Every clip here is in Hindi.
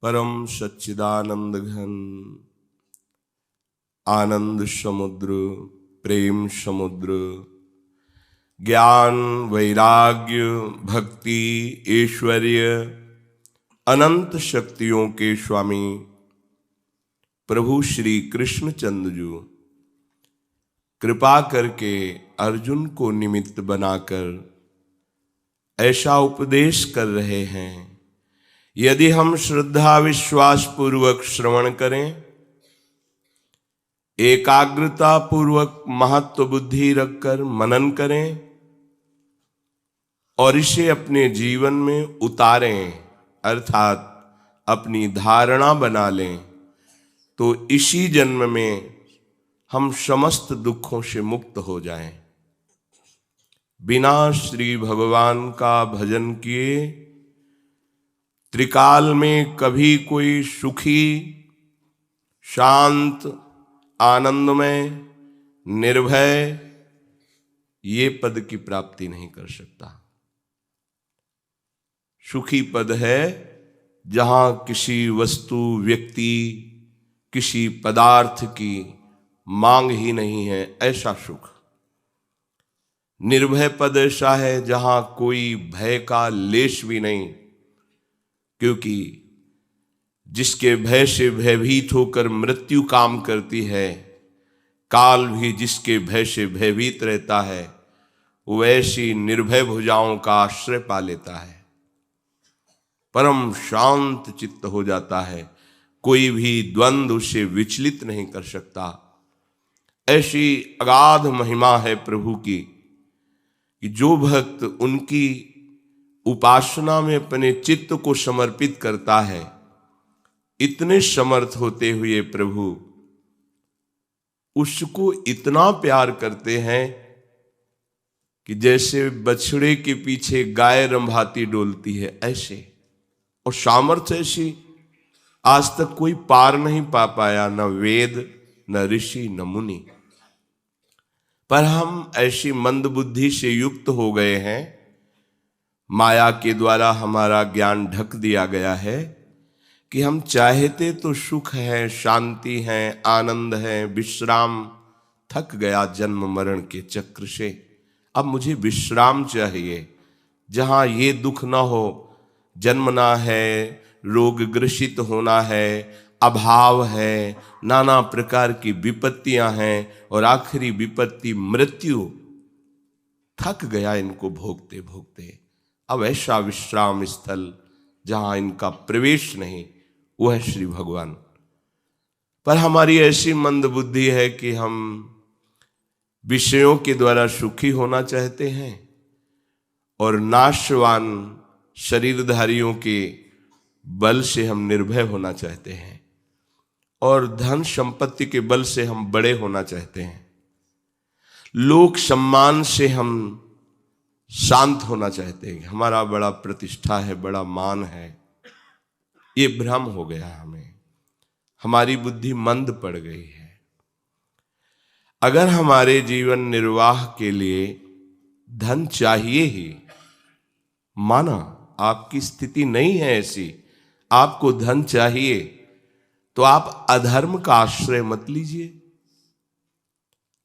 परम सच्चिदानंद घन आनंद समुद्र, प्रेम समुद्र, ज्ञान वैराग्य भक्ति ऐश्वर्य अनंत शक्तियों के स्वामी प्रभु श्री कृष्णचंद्र जी कृपा करके अर्जुन को निमित्त बनाकर ऐसा उपदेश कर रहे हैं। यदि हम श्रद्धा विश्वास पूर्वक श्रवण करें, एकाग्रता पूर्वक महत्व बुद्धि रखकर मनन करें और इसे अपने जीवन में उतारें, अर्थात अपनी धारणा बना लें, तो इसी जन्म में हम समस्त दुखों से मुक्त हो जाएं। बिना श्री भगवान का भजन किए त्रिकाल में कभी कोई सुखी, शांत, आनंदमय, निर्भय ये पद की प्राप्ति नहीं कर सकता। सुखी पद है जहां किसी वस्तु, व्यक्ति, किसी पदार्थ की मांग ही नहीं है, ऐसा सुख। निर्भय पद ऐसा है जहां कोई भय का लेश भी नहीं, क्योंकि जिसके भय से भयभीत होकर मृत्यु काम करती है, काल भी जिसके भय से भयभीत रहता है, वैसी निर्भय भुजाओं का आश्रय पा लेता है, परम शांत चित्त हो जाता है, कोई भी द्वंद्व उसे विचलित नहीं कर सकता। ऐसी अगाध महिमा है प्रभु की कि जो भक्त उनकी उपासना में अपने चित्त को समर्पित करता है, इतने समर्थ होते हुए प्रभु उसको इतना प्यार करते हैं कि जैसे बछड़े के पीछे गाय रंभाती डोलती है, ऐसे। और सामर्थ्य ऐसी आज तक कोई पार नहीं पा पाया, न वेद, न ऋषि, न मुनि। पर हम ऐसी मंद बुद्धि से युक्त हो गए हैं, माया के द्वारा हमारा ज्ञान ढक दिया गया है कि हम चाहते तो सुख है, शांति है, आनंद है, विश्राम, थक गया जन्म मरण के चक्र से, अब मुझे विश्राम चाहिए, जहां ये दुख ना हो, जन्मना है, रोग ग्रसित होना है, अभाव है, नाना प्रकार की विपत्तियां हैं और आखिरी विपत्ति मृत्यु। थक गया इनको भोगते भोगते। अब ऐसा विश्राम स्थल जहां इनका प्रवेश नहीं, वो है श्री भगवान। पर हमारी ऐसी मंद बुद्धि है कि हम विषयों के द्वारा सुखी होना चाहते हैं और नाशवान शरीरधारियों के बल से हम निर्भय होना चाहते हैं और धन संपत्ति के बल से हम बड़े होना चाहते हैं, लोक सम्मान से हम शांत होना चाहते हैं, हमारा बड़ा प्रतिष्ठा है, बड़ा मान है। ये भ्रम हो गया हमें, हमारी बुद्धि मंद पड़ गई है। अगर हमारे जीवन निर्वाह के लिए धन चाहिए ही, माना आपकी स्थिति नहीं है ऐसी, आपको धन चाहिए, तो आप अधर्म का आश्रय मत लीजिए।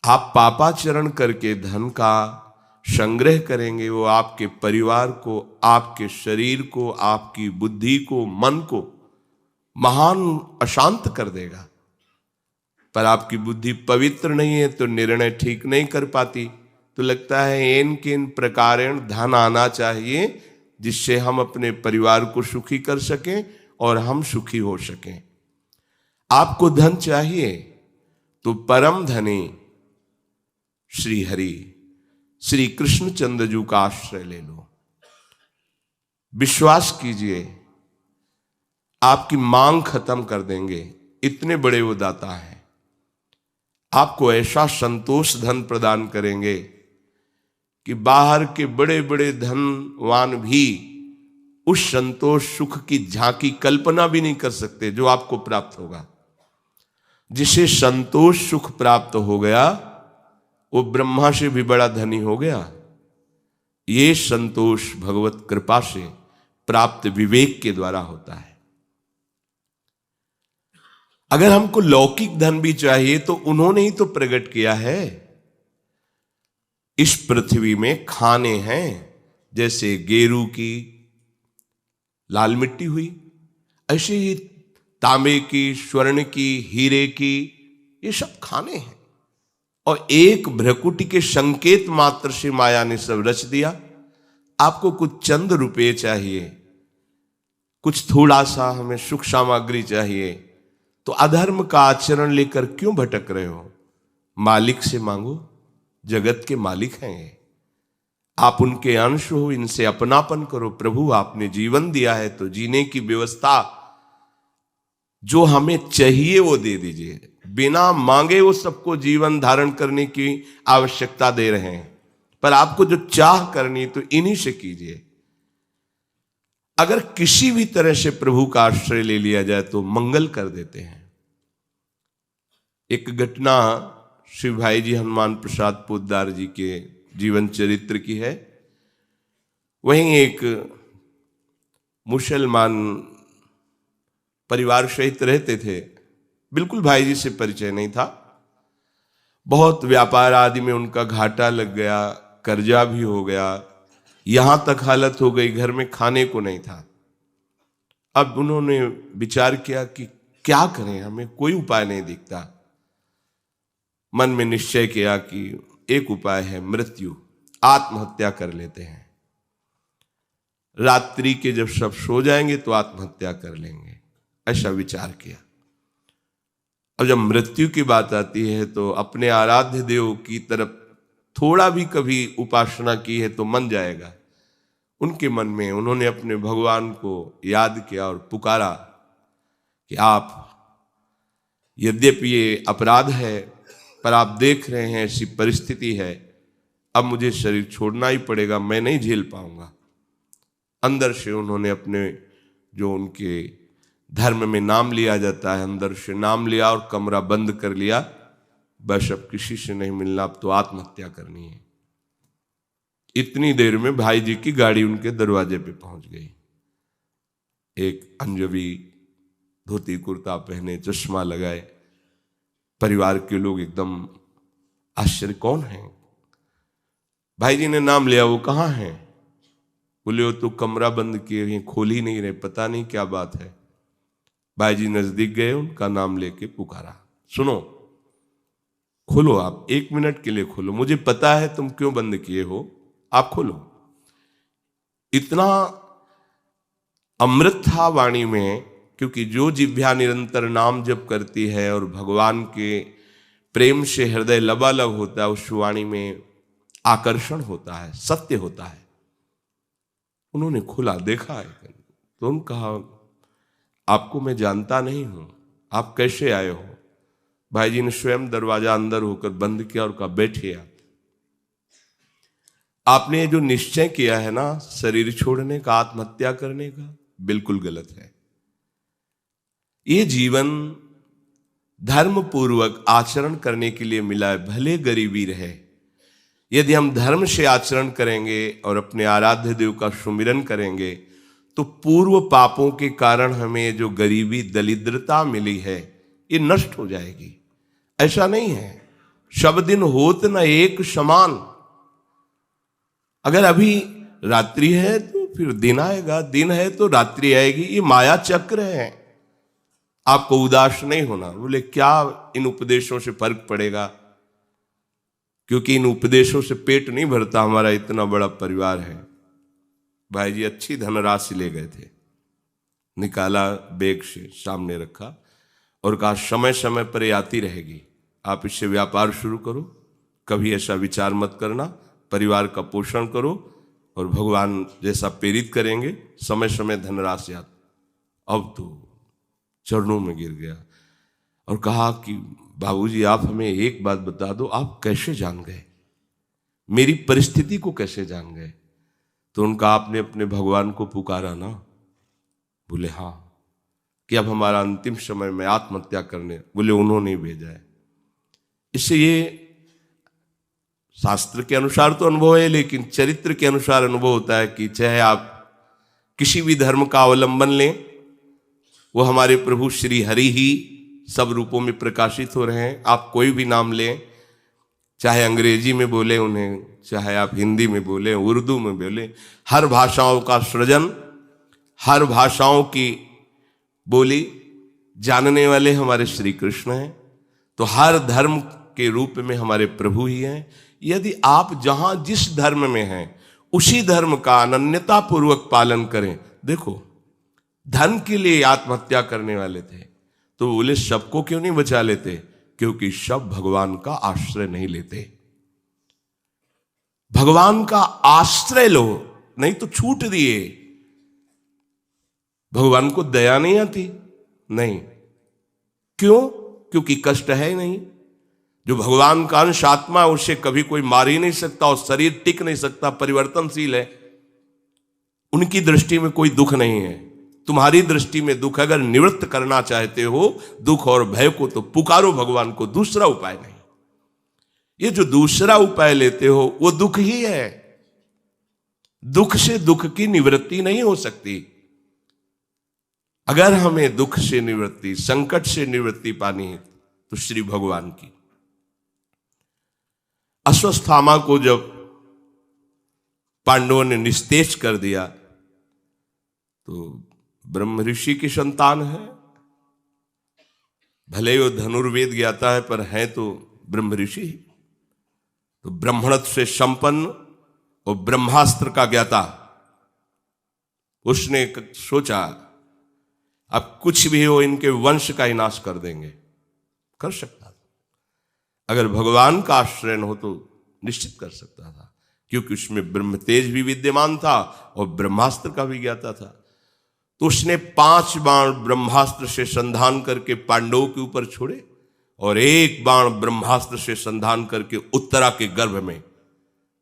आप पापाचरण करके धन का संग्रह करेंगे, वो आपके परिवार को, आपके शरीर को, आपकी बुद्धि को, मन को महान अशांत कर देगा। पर आपकी बुद्धि पवित्र नहीं है तो निर्णय ठीक नहीं कर पाती, तो लगता है इन किन प्रकारेण धन आना चाहिए जिससे हम अपने परिवार को सुखी कर सकें और हम सुखी हो सकें। आपको धन चाहिए तो परम धनी श्री हरि, श्री कृष्णचंद्र जी का आश्रय ले लो। विश्वास कीजिए, आपकी मांग खत्म कर देंगे, इतने बड़े वो दाता हैं। आपको ऐसा संतोष धन प्रदान करेंगे कि बाहर के बड़े बड़े धनवान भी उस संतोष सुख की झांकी कल्पना भी नहीं कर सकते जो आपको प्राप्त होगा। जिसे संतोष सुख प्राप्त हो गया वो ब्रह्मा से भी बड़ा धनी हो गया। ये संतोष भगवत कृपा से प्राप्त विवेक के द्वारा होता है। अगर हमको लौकिक धन भी चाहिए तो उन्होंने ही तो प्रकट किया है। इस पृथ्वी में खाने हैं, जैसे गेरू की लाल मिट्टी हुई, ऐसे ही तांबे की, स्वर्ण की, हीरे की, ये सब खाने हैं। और एक भ्रकुटी के संकेत मात्र से माया ने सब रच दिया। आपको कुछ चंद रुपए चाहिए, कुछ थोड़ा सा हमें सुख सामग्री चाहिए, तो अधर्म का आचरण लेकर क्यों भटक रहे हो? मालिक से मांगो, जगत के मालिक हैं ये, आप उनके अंश हो, इनसे अपनापन करो। प्रभु आपने जीवन दिया है तो जीने की व्यवस्था जो हमें चाहिए वो दे दीजिए। बिना मांगे वो सबको जीवन धारण करने की आवश्यकता दे रहे हैं, पर आपको जो चाह करनी तो इन्हीं से कीजिए। अगर किसी भी तरह से प्रभु का आश्रय ले लिया जाए तो मंगल कर देते हैं। एक घटना श्री भाई जी हनुमान प्रसाद पोद्दार जी के जीवन चरित्र की है। वहीं एक मुसलमान परिवार सहित रहते थे, बिल्कुल भाई जी से परिचय नहीं था। बहुत व्यापार आदि में उनका घाटा लग गया, कर्जा भी हो गया, यहां तक हालत हो गई घर में खाने को नहीं था। अब उन्होंने विचार किया कि क्या करें, हमें कोई उपाय नहीं दिखता। मन में निश्चय किया कि एक उपाय है, मृत्यु, आत्महत्या कर लेते हैं। रात्रि के जब सब सो जाएंगे तो आत्महत्या कर लेंगे, ऐसा विचार किया। अब जब मृत्यु की बात आती है तो अपने आराध्य देव की तरफ थोड़ा भी कभी उपासना की है तो मन जाएगा। उनके मन में उन्होंने अपने भगवान को याद किया और पुकारा कि आप, यद्यपि ये अपराध है पर आप देख रहे हैं ऐसी परिस्थिति है, अब मुझे शरीर छोड़ना ही पड़ेगा, मैं नहीं झेल पाऊंगा। अंदर से उन्होंने अपने जो उनके धर्म में नाम लिया जाता है, अंदर से नाम लिया और कमरा बंद कर लिया। बस अब किसी से नहीं मिलना, अब तो आत्महत्या करनी है। इतनी देर में भाई जी की गाड़ी उनके दरवाजे पे पहुंच गई। एक अंजबी धोती कुर्ता पहने, चश्मा लगाए, परिवार के लोग एकदम आश्चर्य, कौन है? भाई जी ने नाम लिया, वो कहाँ है? बोले वो तो कमरा बंद किए हैं, खोल ही नहीं रहे, पता नहीं क्या बात है। भाई जी नजदीक गए, उनका नाम लेके पुकारा, सुनो, खोलो, आप 1 मिनट के लिए खोलो, मुझे पता है तुम क्यों बंद किए हो, आप खोलो। इतना अमृत था वाणी में, क्योंकि जो जिह्वा निरंतर नाम जप करती है और भगवान के प्रेम से हृदय लबालब होता है, उस वाणी में आकर्षण होता है, सत्य होता है। उन्होंने खोला, देखा है तो उन्होंने कहा, आपको मैं जानता नहीं हूं, आप कैसे आए हो? भाई जी ने स्वयं दरवाजा अंदर होकर बंद किया और कहा, बैठिए। आपने जो निश्चय किया है ना शरीर छोड़ने का, आत्महत्या करने का, बिल्कुल गलत है। ये जीवन धर्म पूर्वक आचरण करने के लिए मिला है, भले गरीबी रहे। यदि हम धर्म से आचरण करेंगे और अपने आराध्य देव का सुमिरन करेंगे तो पूर्व पापों के कारण हमें जो गरीबी, दरिद्रता मिली है, ये नष्ट हो जाएगी। ऐसा नहीं है, सब दिन होत न एक समान। अगर अभी रात्रि है तो फिर दिन आएगा, दिन है तो रात्रि आएगी, ये माया चक्र है। आपको उदास नहीं होना। बोले क्या इन उपदेशों से फर्क पड़ेगा? क्योंकि इन उपदेशों से पेट नहीं भरता, हमारा इतना बड़ा परिवार है। भाई जी अच्छी धनराशि ले गए थे, निकाला बैग से, सामने रखा और कहा, समय समय पर ये आती रहेगी, आप इससे व्यापार शुरू करो, कभी ऐसा विचार मत करना, परिवार का पोषण करो और भगवान जैसा प्रेरित करेंगे, समय समय धनराशि आती। अब तो चरणों में गिर गया और कहा कि बाबूजी आप हमें एक बात बता दो, आप कैसे जान गए, मेरी परिस्थिति को कैसे जान गए? तो उनका, आपने अपने भगवान को पुकारा ना? बोले हाँ। कि अब हमारा अंतिम समय में आत्महत्या करने, बोले उन्होंने भेजा है। इससे ये शास्त्र के अनुसार तो अनुभव है, लेकिन चरित्र के अनुसार अनुभव होता है कि चाहे आप किसी भी धर्म का अवलंबन लें, वो हमारे प्रभु श्री हरि ही सब रूपों में प्रकाशित हो रहे हैं। आप कोई भी नाम लें, चाहे अंग्रेजी में बोले उन्हें, चाहे आप हिंदी में बोले, उर्दू में बोले, हर भाषाओं का सृजन, हर भाषाओं की बोली जानने वाले हमारे श्री कृष्ण हैं। तो हर धर्म के रूप में हमारे प्रभु ही हैं। यदि आप जहां जिस धर्म में हैं उसी धर्म का अनन्यता पूर्वक पालन करें। देखो, धन के लिए आत्महत्या करने वाले थे तो बोले सबको क्यों नहीं बचा लेते? क्योंकि सब भगवान का आश्रय नहीं लेते। भगवान का आश्रय लो, नहीं तो छूट दिए। भगवान को दया नहीं आती? नहीं। क्यों? क्योंकि कष्ट है ही नहीं। जो भगवान का अंश आत्मा है उसे कभी कोई मार ही नहीं सकता और शरीर टिक नहीं सकता, परिवर्तनशील है। उनकी दृष्टि में कोई दुख नहीं है। तुम्हारी दृष्टि में दुख, अगर निवृत्त करना चाहते हो दुख और भय को, तो पुकारो भगवान को, दूसरा उपाय नहीं। ये जो दूसरा उपाय लेते हो वो दुख ही है। दुख से दुख की निवृत्ति नहीं हो सकती। अगर हमें दुख से निवृत्ति, संकट से निवृत्ति पानी है तो श्री भगवान की। अश्वत्थामा को जब पांडवों ने निस्तेज कर दिया तो ब्रह्म ऋषि की संतान है, भले वो धनुर्वेद ज्ञाता है पर है तो ब्रह्म ऋषि। तो ब्रह्मणत्व से संपन्न और ब्रह्मास्त्र का ज्ञाता, उसने सोचा अब कुछ भी हो इनके वंश का ही नाश कर देंगे। कर सकता था, अगर भगवान का आश्रय हो तो निश्चित कर सकता था, क्योंकि उसमें ब्रह्म तेज भी विद्यमान था और ब्रह्मास्त्र का भी ज्ञाता था। तो उसने 5 बाण ब्रह्मास्त्र से संधान करके पांडवों के ऊपर छोड़े और 1 बाण ब्रह्मास्त्र से संधान करके उत्तरा के गर्भ में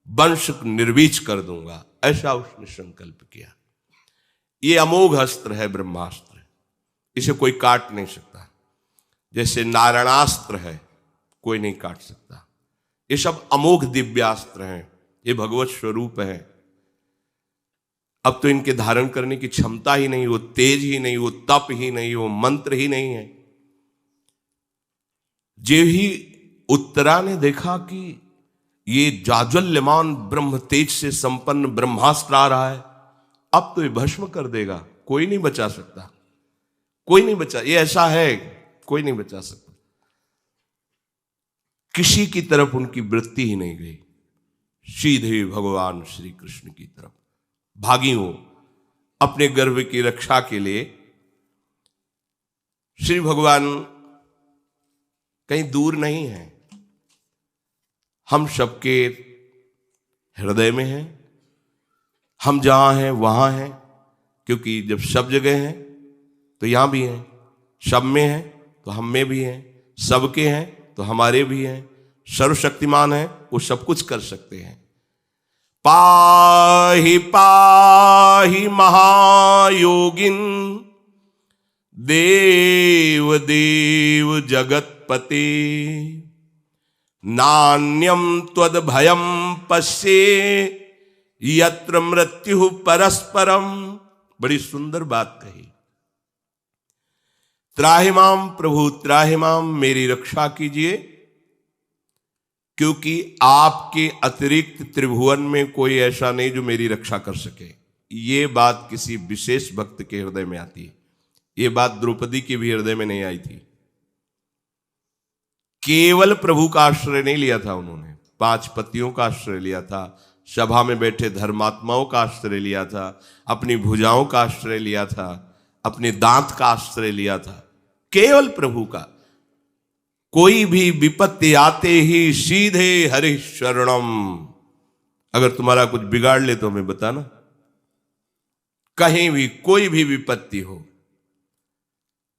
वंश निर्वीच कर दूंगा, ऐसा उसने संकल्प किया। ये अमोघ अस्त्र है ब्रह्मास्त्र, इसे कोई काट नहीं सकता। जैसे नारायणास्त्र है, कोई नहीं काट सकता। ये सब अमोघ दिव्यास्त्र हैं, ये भगवत स्वरूप है। अब तो इनके धारण करने की क्षमता ही नहीं, वो तेज ही नहीं, वो तप ही नहीं, वो मंत्र ही नहीं है। जे ही उत्तरा ने देखा कि ये जाज्वल्यमान ब्रह्म तेज से संपन्न ब्रह्मास्त्र आ रहा है, अब तो ये भस्म कर देगा, कोई नहीं बचा सकता, कोई नहीं बचा। ये ऐसा है, कोई नहीं बचा सकता। किसी की तरफ उनकी वृत्ति ही नहीं गई, सीधे भगवान श्री कृष्ण की तरफ भागी हो अपने गर्भ की रक्षा के लिए। श्री भगवान कहीं दूर नहीं है, हम सबके हृदय में हैं। हम जहां हैं वहां हैं, क्योंकि जब सब जगह हैं तो यहां भी हैं, सब में हैं तो हम में भी हैं, सबके हैं तो हमारे भी हैं। सर्वशक्तिमान है, वो सब कुछ कर सकते हैं। पाहि पाहि महायोगिन देव देव जगतपते नान्यम त्वद भयम पश्ये यत्र मृत्यु परस्परम। बड़ी सुंदर बात कही। त्राहिमाम प्रभु त्राहिमाम, मेरी रक्षा कीजिए, क्योंकि आपके अतिरिक्त त्रिभुवन में कोई ऐसा नहीं जो मेरी रक्षा कर सके। ये बात किसी विशेष भक्त के हृदय में आती है। ये बात द्रौपदी के भी हृदय में नहीं आई थी। केवल प्रभु का आश्रय नहीं लिया था उन्होंने, 5 पतियों का आश्रय लिया था, सभा में बैठे धर्मात्माओं का आश्रय लिया था, अपनी भुजाओं का आश्रय लिया था, अपने दांत का आश्रय लिया था, केवल प्रभु का। कोई भी विपत्ति आते ही सीधे हरि शरणम। अगर तुम्हारा कुछ बिगाड़ ले तो हमें बताना, कहीं भी कोई भी विपत्ति हो।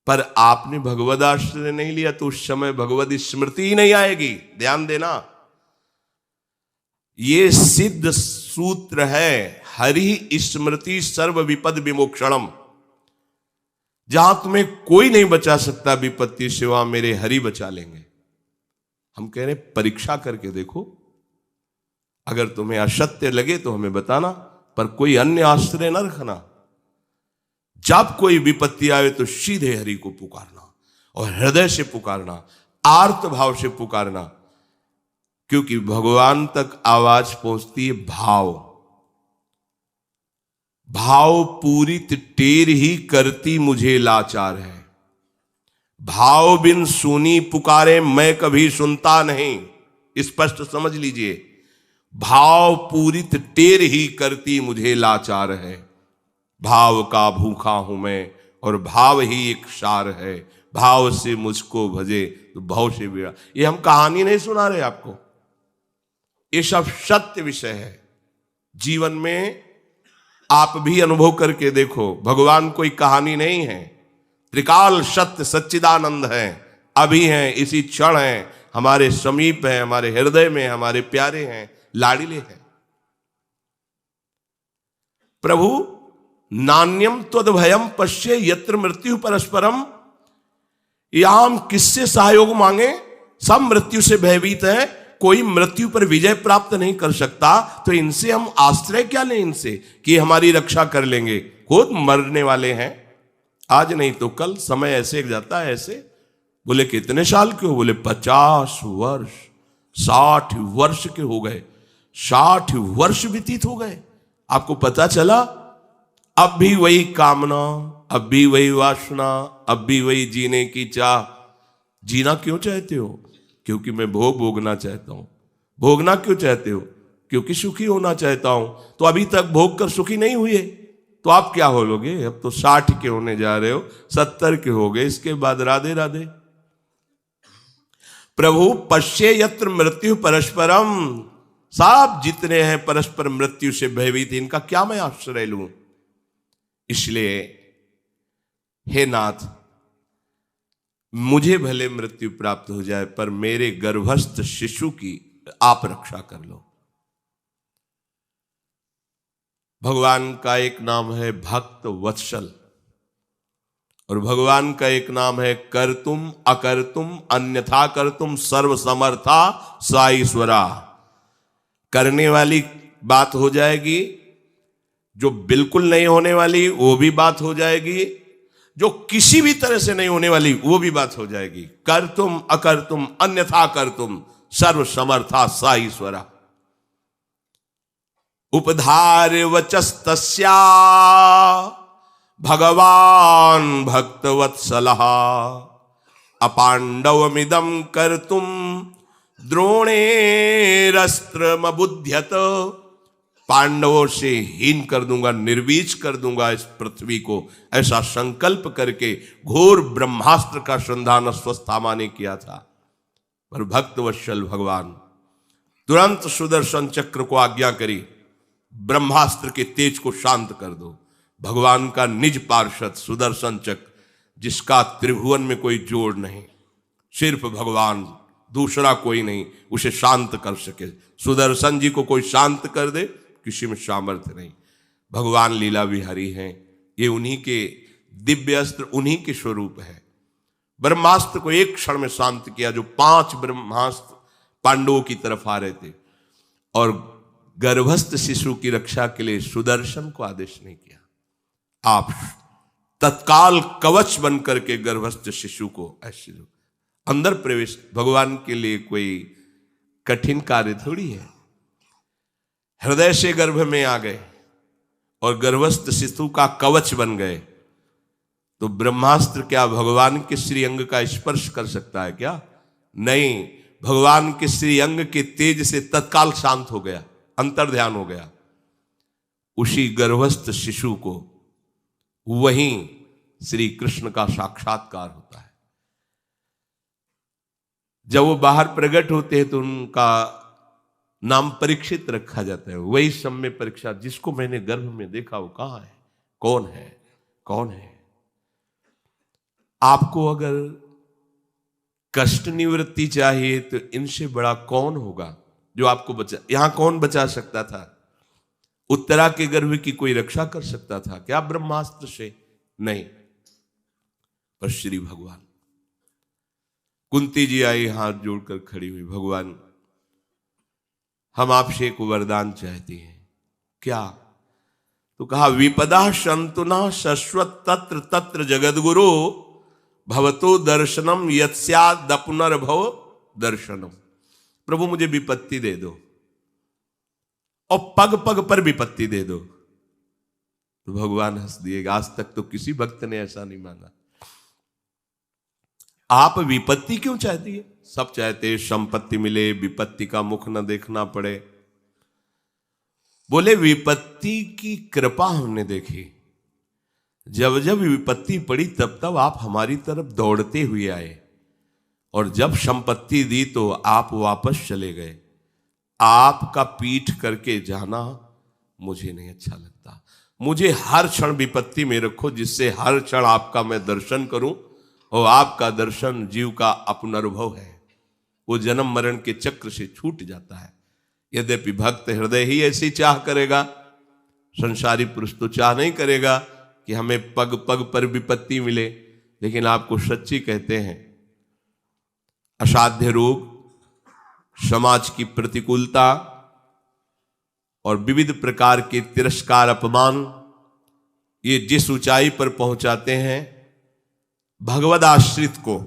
पर आपने भगवद आश्रय नहीं लिया तो उस समय भगवद स्मृति ही नहीं आएगी। ध्यान देना, ये सिद्ध सूत्र है, हरि स्मृति सर्व विपद विमोक्षणम। जहां तुम्हें कोई नहीं बचा सकता विपत्ति से, वहां मेरे हरि बचा लेंगे। हम कह रहे परीक्षा करके देखो, अगर तुम्हें असत्य लगे तो हमें बताना, पर कोई अन्य आश्रय न रखना। जब कोई विपत्ति आए तो सीधे हरि को पुकारना और हृदय से पुकारना, आर्त भाव से पुकारना, क्योंकि भगवान तक आवाज पहुंचती है भाव। भाव पूरित टेर ही करती मुझे लाचार है, भाव बिन सुनी पुकारे मैं कभी सुनता नहीं। स्पष्ट समझ लीजिए, भाव पूरित टेर ही करती मुझे लाचार है, भाव का भूखा हूं मैं और भाव ही एक सार है, भाव से मुझको भजे तो भाव से बेड़ा। ये हम कहानी नहीं सुना रहे आपको, ये सब सत्य विषय है। जीवन में आप भी अनुभव करके देखो, भगवान कोई कहानी नहीं है, त्रिकाल सत्य सच्चिदानंद है, अभी हैं, इसी क्षण हैं, हमारे समीप हैं, हमारे हृदय में, हमारे प्यारे हैं, लाडिले हैं। प्रभु नान्यम त्वद्भयम पश्ये यत्र मृत्यु परस्परम, यहां हम किससे सहयोग मांगे? सब मृत्यु से भयभीत हैं, कोई मृत्यु पर विजय प्राप्त नहीं कर सकता, तो इनसे हम आश्रय क्या लें इनसे कि हमारी रक्षा कर लेंगे? खुद मरने वाले हैं, आज नहीं तो कल, समय ऐसे जाता है ऐसे। बोले कितने साल के हो? बोले 50 वर्ष, 60 वर्ष के हो गए, 60 वर्ष व्यतीत हो गए। आपको पता चला अब भी वही कामना, अब भी वही वासना, अब भी वही जीने की चाह। जीना क्यों चाहते हो? क्योंकि मैं भोग भोगना चाहता हूं। भोगना क्यों चाहते हो? क्योंकि सुखी होना चाहता हूं। तो अभी तक भोग कर सुखी नहीं हुए, तो आप क्या हो लोगे? अब तो 60 के होने जा रहे हो, 70 के हो गए, इसके बाद राधे राधे। प्रभु पश्ये यत्र मृत्यु परस्परम, सब जितने हैं परस्पर मृत्यु से भयभीत, इनका क्या मैं आश्रय लूं? इसलिए हे नाथ, मुझे भले मृत्यु प्राप्त हो जाए, पर मेरे गर्भस्थ शिशु की आप रक्षा कर लो। भगवान का एक नाम है भक्त वत्सल, और भगवान का एक नाम है कर्तुम अकर्तुम अन्यथा कर्तुम सर्वसमर्था सा ईश्वरा। करने वाली बात हो जाएगी, जो बिल्कुल नहीं होने वाली वो भी बात हो जाएगी, जो किसी भी तरह से नहीं होने वाली वो भी बात हो जाएगी। कर्तुम अकर्तुम अन्यथा कर्तुम सर्वसमर्था सा ईश्वरा। उपधार वचस्तस्या भगवान भक्तवत्सलः, अपांडवमिदं कर्तुम द्रोणेरस्त्रमबुध्यत। पांडवों से हीन कर दूंगा, निर्वीज कर दूंगा इस पृथ्वी को, ऐसा संकल्प करके घोर ब्रह्मास्त्र का संधान अश्वत्थामा ने किया था। पर भक्तवत्सल भगवान तुरंत सुदर्शन चक्र को आज्ञा करी, ब्रह्मास्त्र के तेज को शांत कर दो। भगवान का निज पार्षद सुदर्शन चक्र, जिसका त्रिभुवन में कोई जोड़ नहीं, सिर्फ भगवान, दूसरा कोई नहीं उसे शांत कर सके। सुदर्शन जी को कोई शांत कर दे, किसी में सामर्थ्य नहीं। भगवान लीला विहारी हैं, ये उन्हीं के दिव्य अस्त्र, उन्हीं के स्वरूप है। ब्रह्मास्त्र को एक क्षण में शांत किया, जो 5 ब्रह्मास्त्र पांडवों की तरफ आ रहे थे, और गर्भस्थ शिशु की रक्षा के लिए सुदर्शन को आदेश नहीं किया। आप तत्काल कवच बन करके गर्भस्थ शिशु को ऐसे अंदर प्रवेश, भगवान के लिए कोई कठिन कार्य थोड़ी है। हृदय से गर्भ में आ गए और गर्भस्थ शिशु का कवच बन गए, तो ब्रह्मास्त्र क्या भगवान के श्रीअंग का स्पर्श कर सकता है क्या? नहीं, भगवान के श्रीअंग के तेज से तत्काल शांत हो गया, अंतर ध्यान हो गया। उसी गर्भस्थ शिशु को वहीं श्री कृष्ण का साक्षात्कार होता है। जब वो बाहर प्रकट होते हैं तो उनका नाम परीक्षित रखा जाता है। वही समय परीक्षा, जिसको मैंने गर्भ में देखा वो कहां है, कौन है, कौन है? आपको अगर कष्ट निवृत्ति चाहिए तो इनसे बड़ा कौन होगा जो आपको बचा? यहां कौन बचा सकता था? उत्तरा के गर्भ की कोई रक्षा कर सकता था क्या ब्रह्मास्त्र से? नहीं, पर श्री भगवान। कुंती जी आई, हाथ जोड़कर खड़ी हुई, भगवान हम आपसे एक वरदान चाहती हैं। क्या? तो कहा विपदा संतुना शश्वत तत्र तत्र जगदगुरु भवतो दर्शनम यत्स्याद पुनर्भव दर्शनम। प्रभु मुझे विपत्ति दे दो और पग पग पर विपत्ति दे दो। तो भगवान हंस दिएगा, आज तक तो किसी भक्त ने ऐसा नहीं मांगा। आप विपत्ति क्यों चाहती है? सब चाहते हैं संपत्ति मिले, विपत्ति का मुख न देखना पड़े। बोले विपत्ति की कृपा हमने देखी, जब जब विपत्ति पड़ी तब तब आप हमारी तरफ दौड़ते हुए आए, और जब संपत्ति दी तो आप वापस चले गए। आपका पीठ करके जाना मुझे नहीं अच्छा लगता। मुझे हर क्षण विपत्ति में रखो, जिससे हर क्षण आपका मैं दर्शन करूं, और आपका दर्शन जीव का पुनर्भव है, वो जन्म मरण के चक्र से छूट जाता है। यद्यपि भक्त हृदय ही ऐसी चाह करेगा, संसारी पुरुष तो चाह नहीं करेगा कि हमें पग पग पर विपत्ति मिले। लेकिन आपको सच्ची कहते हैं, असाध्य रोग, समाज की प्रतिकूलता और विविध प्रकार के तिरस्कार, अपमान, ये जिस ऊंचाई पर पहुंचाते हैं भगवद आश्रित को,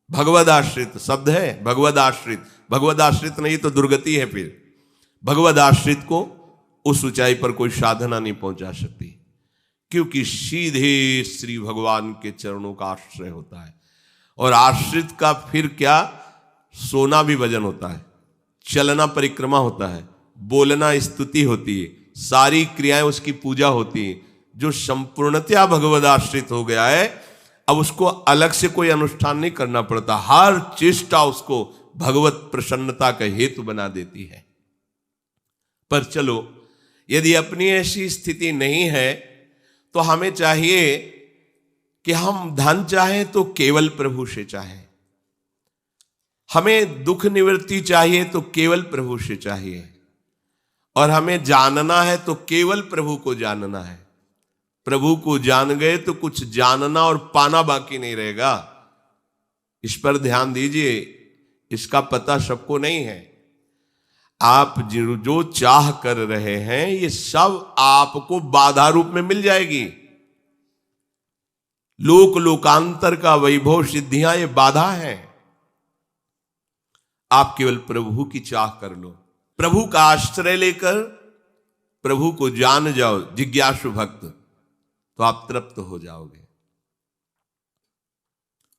भगवद आश्रित शब्द है, भगवद आश्रित, भगवद आश्रित नहीं तो दुर्गति है। फिर भगवद आश्रित को उस ऊंचाई पर कोई साधना नहीं पहुंचा सकती, क्योंकि सीधे श्री भगवान के चरणों का आश्रय होता है। और आश्रित का फिर क्या, सोना भी भजन होता है, चलना परिक्रमा होता है, बोलना स्तुति होती है, सारी क्रियाएं उसकी पूजा होती है। जो संपूर्णतया भगवद आश्रित हो गया है, अब उसको अलग से कोई अनुष्ठान नहीं करना पड़ता, हर चेष्टा उसको भगवत प्रसन्नता का हेतु बना देती है। पर चलो, यदि अपनी ऐसी स्थिति नहीं है तो हमें चाहिए कि हम धन चाहें तो केवल प्रभु से चाहें, हमें दुख निवृत्ति चाहिए तो केवल प्रभु से चाहिए, और हमें जानना है तो केवल प्रभु को जानना है। प्रभु को जान गए तो कुछ जानना और पाना बाकी नहीं रहेगा। इस पर ध्यान दीजिए, इसका पता सबको नहीं है। आप जो चाह कर रहे हैं ये सब आपको बाधा रूप में मिल जाएगी। लोक लोकांतर का वैभव सिद्धियां ये बाधा है। आप केवल प्रभु की चाह कर लो, प्रभु का आश्रय लेकर प्रभु को जान जाओ, जिज्ञासु भक्त, तो आप तृप्त हो जाओगे।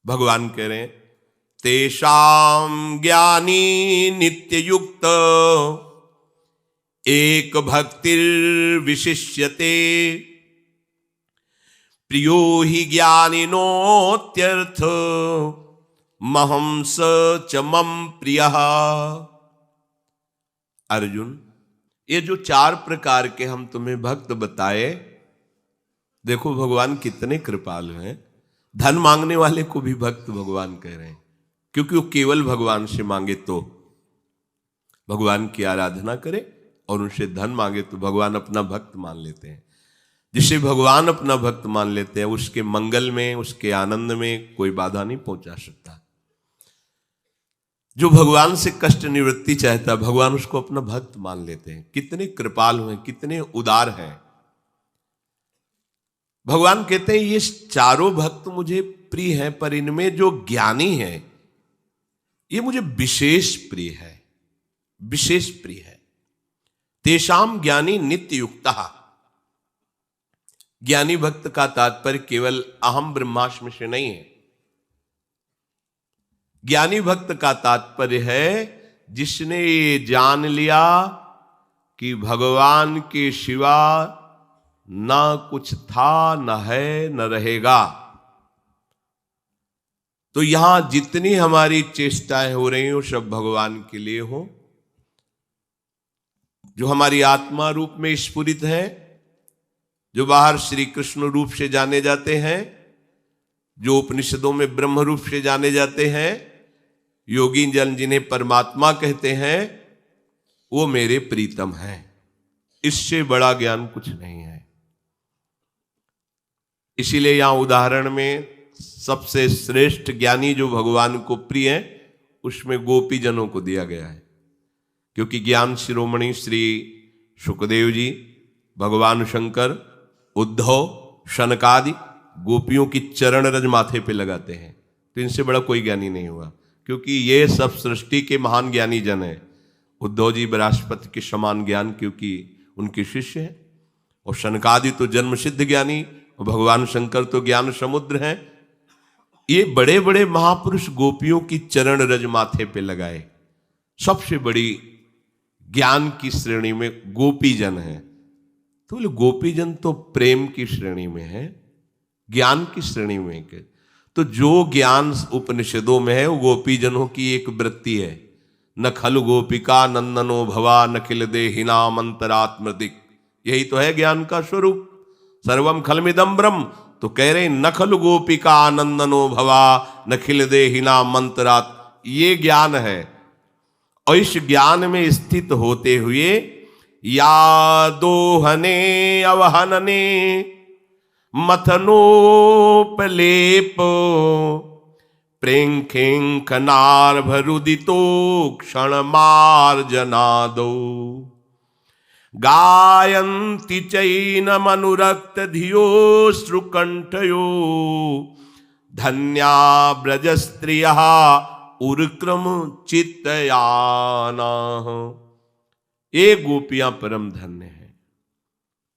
भगवान कह रहे हैं, तेषां ज्ञानी नित्य युक्त एक भक्तिर विशिष्यते, प्रियो हि ज्ञानिनोत्यर्थ महं स च मम प्रियः। अर्जुन, ये जो 4 प्रकार के हम तुम्हें भक्त बताए, देखो भगवान कितने कृपालु हैं। धन मांगने वाले को भी भक्त भगवान कह रहे हैं, क्योंकि वो केवल भगवान से मांगे तो भगवान की आराधना करे, और उनसे धन मांगे तो भगवान अपना भक्त मान लेते हैं। जिसे भगवान अपना भक्त मान लेते हैं, उसके मंगल में, उसके आनंद में कोई बाधा नहीं पहुंचा सकता। जो भगवान से कष्ट निवृत्ति चाहता, भगवान उसको अपना भक्त मान लेते हैं। कितने कृपालु हैं, कितने उदार हैं। भगवान कहते हैं ये चारों भक्त मुझे प्रिय हैं, पर इनमें जो ज्ञानी है ये मुझे विशेष प्रिय है, विशेष प्रिय है। तेषाम ज्ञानी नित्य युक्तः। ज्ञानी भक्त का तात्पर्य केवल अहम ब्रह्मास्मि से नहीं है। ज्ञानी भक्त का तात्पर्य है जिसने ये जान लिया कि भगवान के सिवा ना कुछ था, न है, न रहेगा। तो यहां जितनी हमारी चेष्टाएं हो रही हो सब भगवान के लिए हो। जो हमारी आत्मा रूप में स्फुरित है, जो बाहर श्री कृष्ण रूप से जाने जाते हैं, जो उपनिषदों में ब्रह्म रूप से जाने जाते हैं, योगी जन जिन्हें परमात्मा कहते हैं, वो मेरे प्रीतम हैं। इससे बड़ा ज्ञान कुछ नहीं है। इसीलिए यहां उदाहरण में सबसे श्रेष्ठ ज्ञानी जो भगवान को प्रिय है, उसमें गोपी जनों को दिया गया है। क्योंकि ज्ञान शिरोमणि श्री सुखदेव जी, भगवान शंकर, उद्धव, शनकादि गोपियों की चरण रज माथे पे लगाते हैं, तो इनसे बड़ा कोई ज्ञानी नहीं हुआ, क्योंकि ये सब सृष्टि के महान ज्ञानी जन है। उद्धव जी बृहस्पति के समान ज्ञान, क्योंकि उनके शिष्य हैं, और शनकादि तो जन्म सिद्ध ज्ञानी, और भगवान शंकर तो ज्ञान समुद्र हैं। ये बड़े बड़े महापुरुष गोपियों की चरण रज माथे पे लगाए। सबसे बड़ी ज्ञान की श्रेणी में गोपीजन है। तो बोले गोपीजन तो प्रेम की श्रेणी में है, ज्ञान की श्रेणी में है। तो जो ज्ञान उपनिषदों में है वो गोपीजनों की एक वृत्ति है। न खलु गोपिका नंदनो भवा नखिल देहिना मंतरात्मदिक, यही तो है ज्ञान का स्वरूप। सर्वम खलमिदम ब्रह्म, तो कह रहे न खलु गोपिका नंदनो भवा नखिल देहिना मंतरात, ये ज्ञान है। और इस ज्ञान में स्थित होते हुए या दोहने अवहनने मथनोपलेप प्रेंखेंखनार्भरुदितो क्षण मार्जनादो गायन्ति चैनमनुरक्त धियो श्रुकंठयो धन्या ब्रजस्त्रियः उर्क्रम चित्तयाना। ये गोपियां परम धन्य हैं।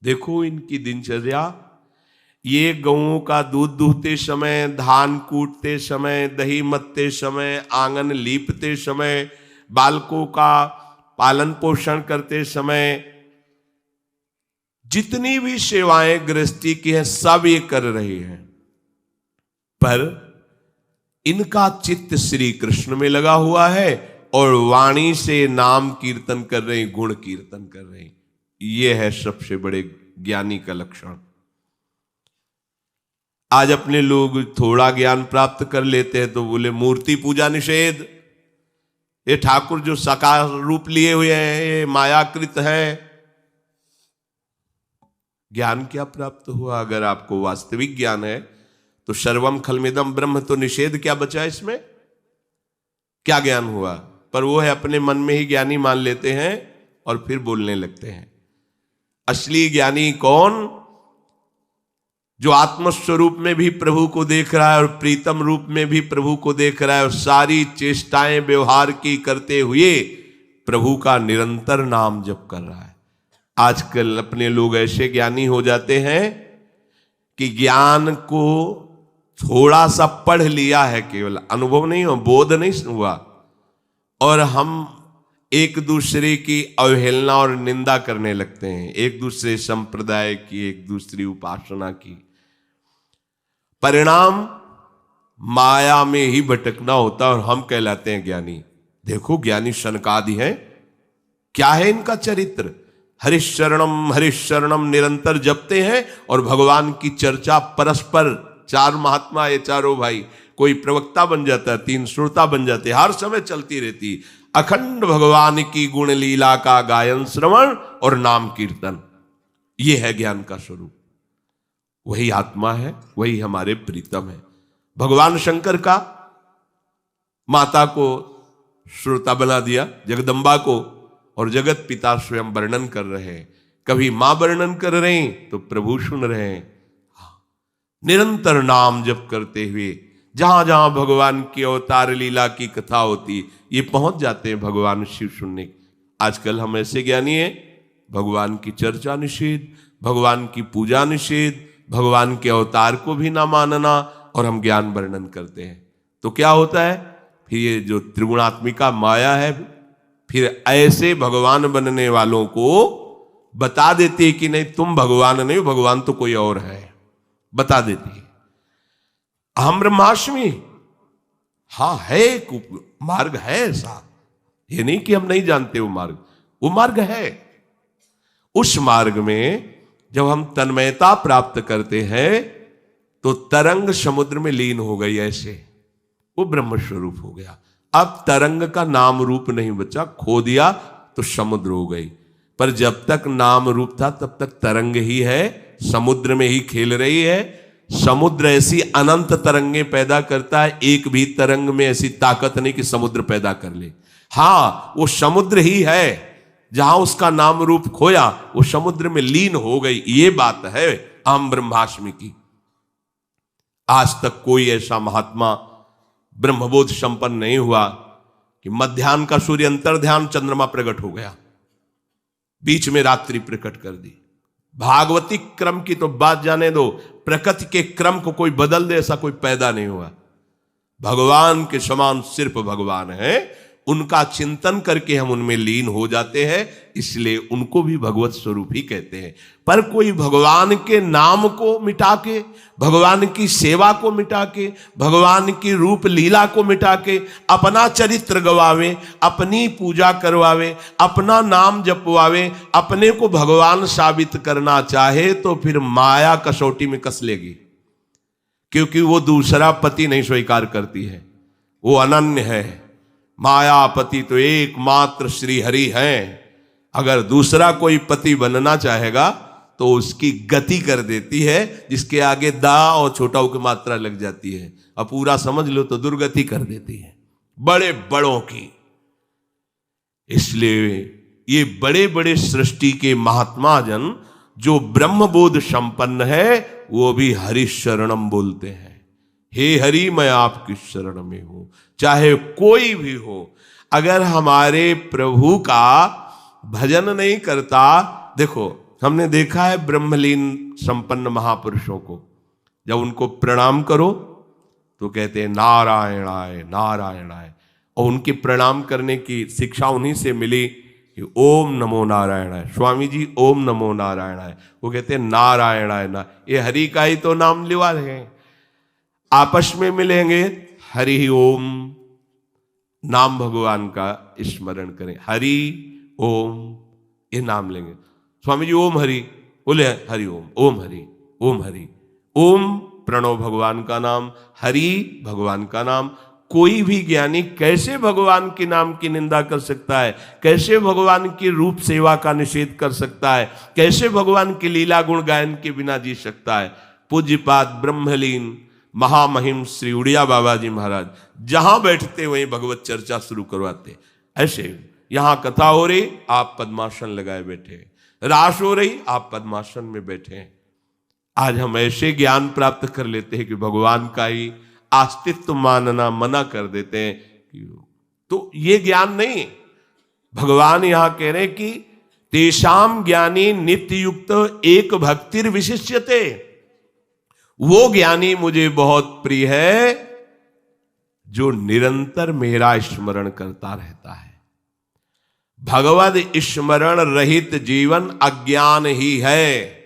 देखो इनकी दिनचर्या, ये गऊं का दूध दूहते समय, धान कूटते समय, दही मत्ते समय, आंगन लीपते समय, बालकों का पालन पोषण करते समय, जितनी भी सेवाएं गृहस्थी की हैं सब ये कर रही हैं, पर इनका चित्त श्री कृष्ण में लगा हुआ है और वाणी से नाम कीर्तन कर रहे, गुण कीर्तन कर रहे। ये है सबसे बड़े ज्ञानी का लक्षण। आज अपने लोग थोड़ा ज्ञान प्राप्त कर लेते हैं तो बोले मूर्ति पूजा निषेध, ये ठाकुर जो साकार रूप लिए हुए हैं ये मायाकृत है। ज्ञान क्या प्राप्त हुआ? अगर आपको वास्तविक ज्ञान है तो सर्वम खलमिदम ब्रह्म, तो निषेध क्या बचा इसमें? क्या ज्ञान हुआ? पर वो है अपने मन में ही ज्ञानी मान लेते हैं और फिर बोलने लगते हैं। असली ज्ञानी कौन? जो आत्मस्वरूप में भी प्रभु को देख रहा है और प्रीतम रूप में भी प्रभु को देख रहा है और सारी चेष्टाएं व्यवहार की करते हुए प्रभु का निरंतर नाम जप कर रहा है। आजकल अपने लोग ऐसे ज्ञानी हो जाते हैं कि ज्ञान को थोड़ा सा पढ़ लिया है, केवल अनुभव नहीं हो, बोध नहीं हुआ, और हम एक दूसरे की अवहेलना और निंदा करने लगते हैं, एक दूसरे संप्रदाय की, एक दूसरी उपासना की। परिणाम माया में ही भटकना होता और हम कहलाते हैं ज्ञानी। देखो ज्ञानी शनकादि हैं, क्या है इनका चरित्र? हरिशरणम निरंतर जपते हैं और भगवान की चर्चा परस्पर, चार महात्मा ये चारों भाई, कोई प्रवक्ता बन जाता है, तीन श्रोता बन जाते, हर समय चलती रहती अखंड भगवान की गुण लीला का गायन, श्रवण और नाम कीर्तन। ये है ज्ञान का स्वरूप। वही आत्मा है, वही हमारे प्रीतम है। भगवान शंकर का माता को श्रोता बना दिया, जगदम्बा को, और जगत पिता स्वयं वर्णन कर रहे हैं। कभी मां वर्णन कर रहे हैं तो प्रभु सुन रहे हैं। निरंतर नाम जप करते हुए जहां जहां भगवान की अवतार लीला की कथा होती, ये पहुंच जाते हैं भगवान शिव सुनने। आजकल हम ऐसे ज्ञानी हैं, भगवान की चर्चा निषेध, भगवान की पूजा निषेध, भगवान के अवतार को भी ना मानना, और हम ज्ञान वर्णन करते हैं। तो क्या होता है फिर? ये जो त्रिगुणात्मिका माया है फिर ऐसे भगवान बनने वालों को बता देती है कि नहीं, तुम भगवान नहीं हो, भगवान तो कोई और है, बता देती है। अहम ब्रह्मास्मि, हाँ है, मार्ग है ऐसा, ये नहीं कि हम नहीं जानते वो मार्ग है। उस मार्ग में जब हम तन्मयता प्राप्त करते हैं तो तरंग समुद्र में लीन हो गई, ऐसे वो ब्रह्म स्वरूप हो गया। अब तरंग का नाम रूप नहीं बचा, खो दिया तो समुद्र हो गई। पर जब तक नाम रूप था तब तक तरंग ही है, समुद्र में ही खेल रही है। समुद्र ऐसी अनंत तरंगे पैदा करता है, एक भी तरंग में ऐसी ताकत नहीं कि समुद्र पैदा कर ले। हाँ, वो समुद्र ही है, जहां उसका नाम रूप खोया वो समुद्र में लीन हो गई। ये बात है अहम ब्रह्मास्मि की। आज तक कोई ऐसा महात्मा ब्रह्मबोध संपन्न नहीं हुआ कि मध्याह्न का सूर्य अंतर्ध्यान चंद्रमा प्रकट हो गया, बीच में रात्रि प्रकट कर दी। भागवती क्रम की तो बात जाने दो, प्रकृति के क्रम को कोई बदल दे ऐसा कोई पैदा नहीं हुआ। भगवान के समान सिर्फ भगवान है, उनका चिंतन करके हम उनमें लीन हो जाते हैं, इसलिए उनको भी भगवत स्वरूप ही कहते हैं। पर कोई भगवान के नाम को मिटा के, भगवान की सेवा को मिटा के, भगवान की रूप लीला को मिटा के अपना चरित्र गवावे, अपनी पूजा करवावे, अपना नाम जपवावे, अपने को भगवान साबित करना चाहे तो फिर माया कसौटी में कस लेगी, क्योंकि वो दूसरा पति नहीं स्वीकार करती है, वो अनन्य है। मायापति तो एकमात्र श्री हरि हैं। अगर दूसरा कोई पति बनना चाहेगा तो उसकी गति कर देती है, जिसके आगे दा और छोटा की मात्रा लग जाती है, अब पूरा समझ लो तो दुर्गति कर देती है बड़े बड़ों की। इसलिए ये बड़े बड़े सृष्टि के महात्मा जन जो ब्रह्मबोध संपन्न है वो भी हरि शरणम बोलते हैं। हे हरि मैं आपकी शरण में हूं, चाहे कोई भी हो। अगर हमारे प्रभु का भजन नहीं करता, देखो हमने देखा है ब्रह्मलीन संपन्न महापुरुषों को, जब उनको प्रणाम करो तो कहते हैं नारायणाय नारायणाय, और उनके प्रणाम करने की शिक्षा उन्हीं से मिली कि ओम नमो नारायणाय। स्वामी जी ओम नमो नारायणाय, वो कहते हैं नारायणाय ना, ये हरि का ही तो नाम लिवा रहे हैं। आपस में मिलेंगे हरि ओम, नाम भगवान का स्मरण करें, हरि ओम ये नाम लेंगे। स्वामी जी ओम हरि, बोले हरि ओम, ओम हरि, ओम हरि। ओम प्रणव भगवान का नाम, हरि भगवान का नाम। कोई भी ज्ञानी कैसे भगवान के नाम की निंदा कर सकता है, कैसे भगवान की रूप सेवा का निषेध कर सकता है, कैसे भगवान की लीला गुण गायन के बिना जी सकता है। पूज्यपाद ब्रह्मलीन महामहिम श्री उड़िया बाबा जी महाराज जहां बैठते वहीं भगवत चर्चा शुरू करवाते। ऐसे यहां कथा हो रही, आप पद्मासन लगाए बैठे, रास हो रही, आप पद्मासन में बैठे। आज हम ऐसे ज्ञान प्राप्त कर लेते हैं कि भगवान का ही अस्तित्व मानना मना कर देते हैं। तो ये ज्ञान नहीं, भगवान यहां कह रहे हैं कि तेषाम ज्ञानी नित्य युक्त एक भक्तिर विशिष्यते, वो ज्ञानी मुझे बहुत प्रिय है जो निरंतर मेरा स्मरण करता रहता है। भगवद स्मरण रहित जीवन अज्ञान ही है।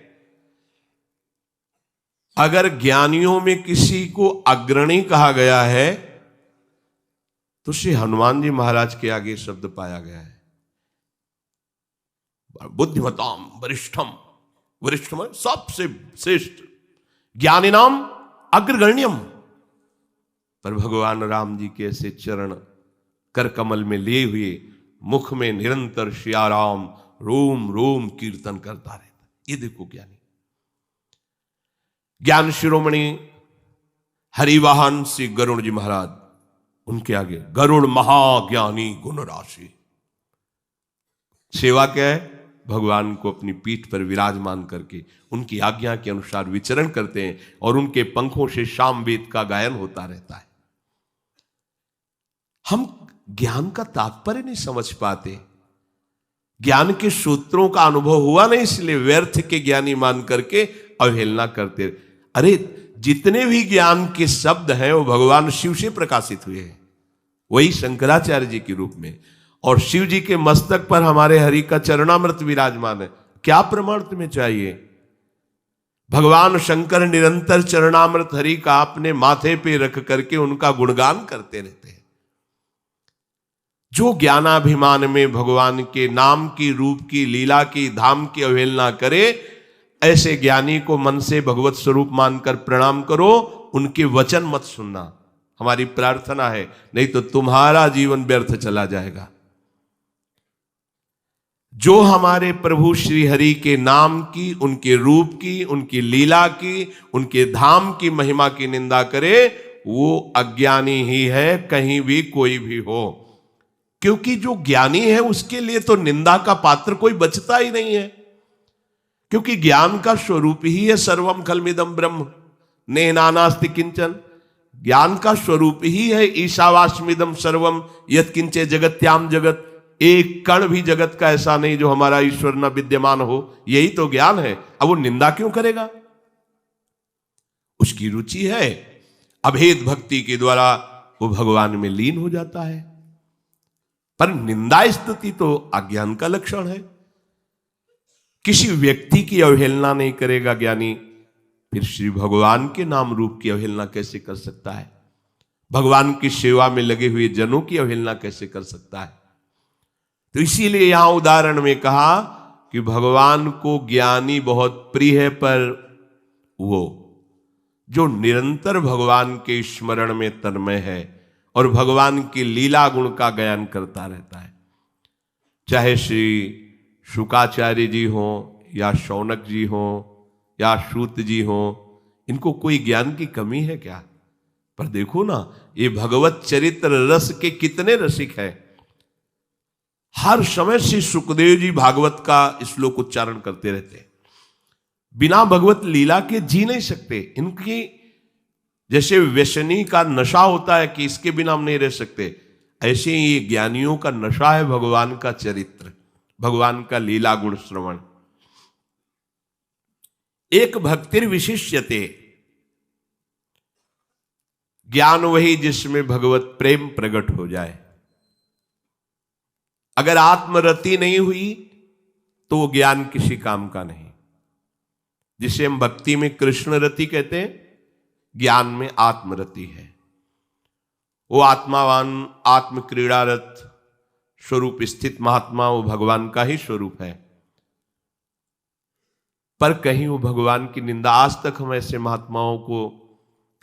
अगर ज्ञानियों में किसी को अग्रणी कहा गया है तो श्री हनुमान जी महाराज के आगे शब्द पाया गया है, बुद्धिमताम वरिष्ठम, वरिष्ठम सबसे श्रेष्ठ, ज्ञानी नाम अग्रगण्यम। पर भगवान राम जी के ऐसे चरण कर कमल में लिए हुए, मुख में निरंतर श्या राम रोम रोम कीर्तन करता रहता। ये देखो ज्ञानी, ज्ञान शिरोमणि हरिवाहन श्री गरुड़ जी महाराज, उनके आगे गरुड़ महाज्ञानी गुण राशि। सेवा क्या है? भगवान को अपनी पीठ पर विराजमान करके उनकी आज्ञा के अनुसार विचरण करते हैं और उनके पंखों से सामवेद का गायन होता रहता है। हम ज्ञान का तात्पर्य नहीं समझ पाते, ज्ञान के सूत्रों का अनुभव हुआ नहीं, इसलिए व्यर्थ के ज्ञानी मान करके अवहेलना करते। अरे जितने भी ज्ञान के शब्द हैं वो भगवान शिव से प्रकाशित हुए हैं, वही शंकराचार्य जी के रूप में, और शिव जी के मस्तक पर हमारे हरि का चरणामृत विराजमान है। क्या प्रमाण तुम्हें चाहिए? भगवान शंकर निरंतर चरणामृत हरि का अपने माथे पे रख करके उनका गुणगान करते रहते हैं। जो ज्ञानाभिमान में भगवान के नाम की, रूप की, लीला की, धाम की अवहेलना करे, ऐसे ज्ञानी को मन से भगवत स्वरूप मानकर प्रणाम करो, उनके वचन मत सुनना। हमारी प्रार्थना है, नहीं तो तुम्हारा जीवन व्यर्थ चला जाएगा। जो हमारे प्रभु श्री हरि के नाम की, उनके रूप की, उनकी लीला की, उनके धाम की महिमा की निंदा करे, वो अज्ञानी ही है, कहीं भी कोई भी हो। क्योंकि जो ज्ञानी है उसके लिए तो निंदा का पात्र कोई बचता ही नहीं है, क्योंकि ज्ञान का स्वरूप ही है सर्वम खलमिदम ब्रह्म। नेहानास्ति किंचन। ज्ञान का स्वरूप ही है ईशावास्मिदम सर्वम यत्किंचे जगत्याम जगत। एक कण भी जगत का ऐसा नहीं जो हमारा ईश्वर न विद्यमान हो, यही तो ज्ञान है। अब वो निंदा क्यों करेगा? उसकी रुचि है, अभेद भक्ति के द्वारा वो भगवान में लीन हो जाता है। पर निंदा स्तुति तो अज्ञान का लक्षण है। किसी व्यक्ति की अवहेलना नहीं करेगा ज्ञानी, फिर श्री भगवान के नाम रूप की अवहेलना कैसे कर सकता है? भगवान की सेवा में लगे हुए जनों की अवहेलना कैसे कर सकता है? तो इसीलिए यहां उदाहरण में कहा कि भगवान को ज्ञानी बहुत प्रिय है, पर वो जो निरंतर भगवान के स्मरण में तन्मय है और भगवान की लीला गुण का गायन करता रहता है, चाहे श्री शुकाचार्य जी हो या शौनक जी हो या सूत जी हो, इनको कोई ज्ञान की कमी है क्या? पर देखो ना, ये भगवत चरित्र रस के कितने रसिक है। हर समय श्री सुखदेव जी भागवत का श्लोक उच्चारण करते रहते हैं। बिना भगवत लीला के जी नहीं सकते। इनकी जैसे व्यसनी का नशा होता है कि इसके बिना हम नहीं रह सकते, ऐसे ही ये ज्ञानियों का नशा है भगवान का चरित्र, भगवान का लीला गुण श्रवण। एक भक्तिर विशिष्यते, ज्ञान वही जिसमें भगवत प्रेम प्रकट हो जाए। अगर आत्मरति नहीं हुई तो वो ज्ञान किसी काम का नहीं। जिसे हम भक्ति में कृष्ण रति कहते हैं, ज्ञान में आत्मरति है। वो आत्मावान, आत्म क्रीड़ारत स्वरूप स्थित महात्मा वो भगवान का ही स्वरूप है। पर कहीं वो भगवान की निंदा, आज तक हम ऐसे महात्माओं को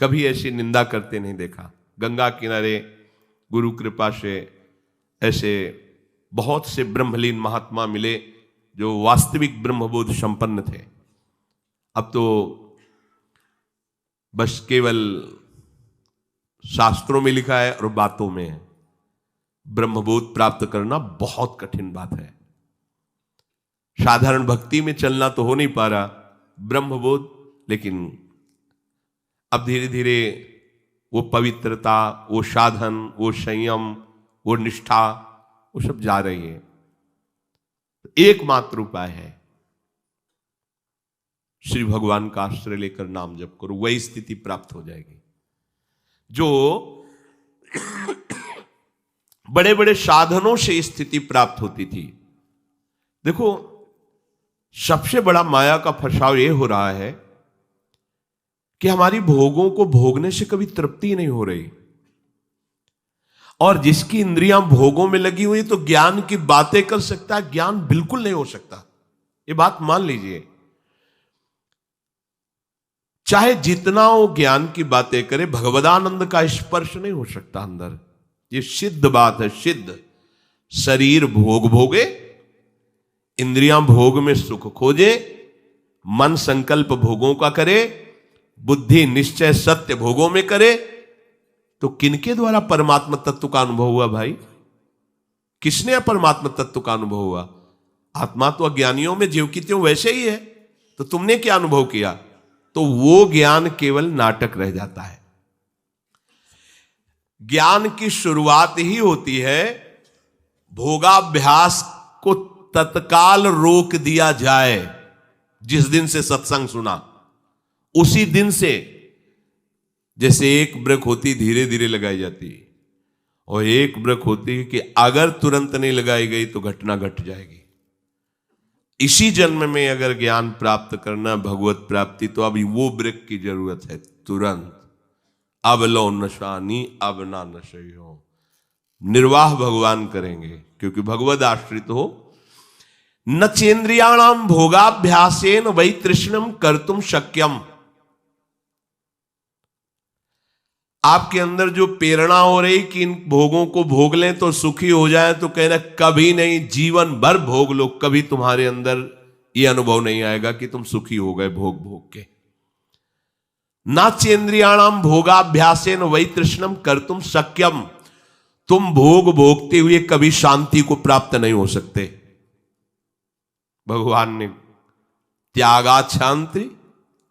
कभी ऐसी निंदा करते नहीं देखा। गंगा किनारे गुरु कृपा से ऐसे बहुत से ब्रह्मलीन महात्मा मिले जो वास्तविक ब्रह्मबोध संपन्न थे। अब तो बस केवल शास्त्रों में लिखा है और बातों में है। ब्रह्मबोध प्राप्त करना बहुत कठिन बात है। साधारण भक्ति में चलना तो हो नहीं पा रहा ब्रह्मबोध, लेकिन अब धीरे धीरे वो पवित्रता, वो साधन, वो संयम, वो निष्ठा, वो सब जा रही है। एकमात्र उपाय है श्री भगवान का आश्रय लेकर नाम जप करो, वही स्थिति प्राप्त हो जाएगी जो बड़े बड़े साधनों से स्थिति प्राप्त होती थी। देखो, सबसे बड़ा माया का फंसाव यह हो रहा है कि हमारी भोगों को भोगने से कभी तृप्ति नहीं हो रही, और जिसकी इंद्रियां भोगों में लगी हुई तो ज्ञान की बातें कर सकता है, ज्ञान बिल्कुल नहीं हो सकता। ये बात मान लीजिए। चाहे जितना वो ज्ञान की बातें करे, भगवदानंद का स्पर्श नहीं हो सकता अंदर। ये सिद्ध बात है, सिद्ध। शरीर भोग भोगे, इंद्रियां भोग में सुख खोजे, मन संकल्प भोगों का करे, बुद्धि निश्चय सत्य भोगों में करे, तो किनके द्वारा परमात्मा तत्व का अनुभव हुआ भाई? किसने परमात्मा तत्व का अनुभव हुआ? आत्मा तो अज्ञानियों में ज्यों की त्यों वैसे ही है, तो तुमने क्या अनुभव किया? तो वो ज्ञान केवल नाटक रह जाता है। ज्ञान की शुरुआत ही होती है भोगाभ्यास को तत्काल रोक दिया जाए। जिस दिन से सत्संग सुना उसी दिन से, जैसे एक वृक्ष होती धीरे धीरे लगाई जाती है, और एक वृक्ष होती है कि अगर तुरंत नहीं लगाई गई तो घटना घट जाएगी। इसी जन्म में अगर ज्ञान प्राप्त करना, भगवत प्राप्ति, तो अभी वो वृक्ष की जरूरत है तुरंत। अब लो नशानी अब ना नशे हो, निर्वाह भगवान करेंगे, क्योंकि भगवद आश्रित हो। न चेन्द्रियाणाम भोगाभ्यासेन वै तृष्णम कर्तुम शक्यम। आपके अंदर जो प्रेरणा हो रही कि इन भोगों को भोग लें तो सुखी हो जाए, तो कहना कभी नहीं, जीवन भर भोग लो, कभी तुम्हारे अंदर यह अनुभव नहीं आएगा कि तुम सुखी हो गए भोग भोग के। ना चेन्द्रियाणाम भोगाभ्यासेन वै तृष्णम कर्तुम शक्यम। तुम भोग भोगते हुए कभी शांति को प्राप्त नहीं हो सकते। भगवान ने त्यागात शांति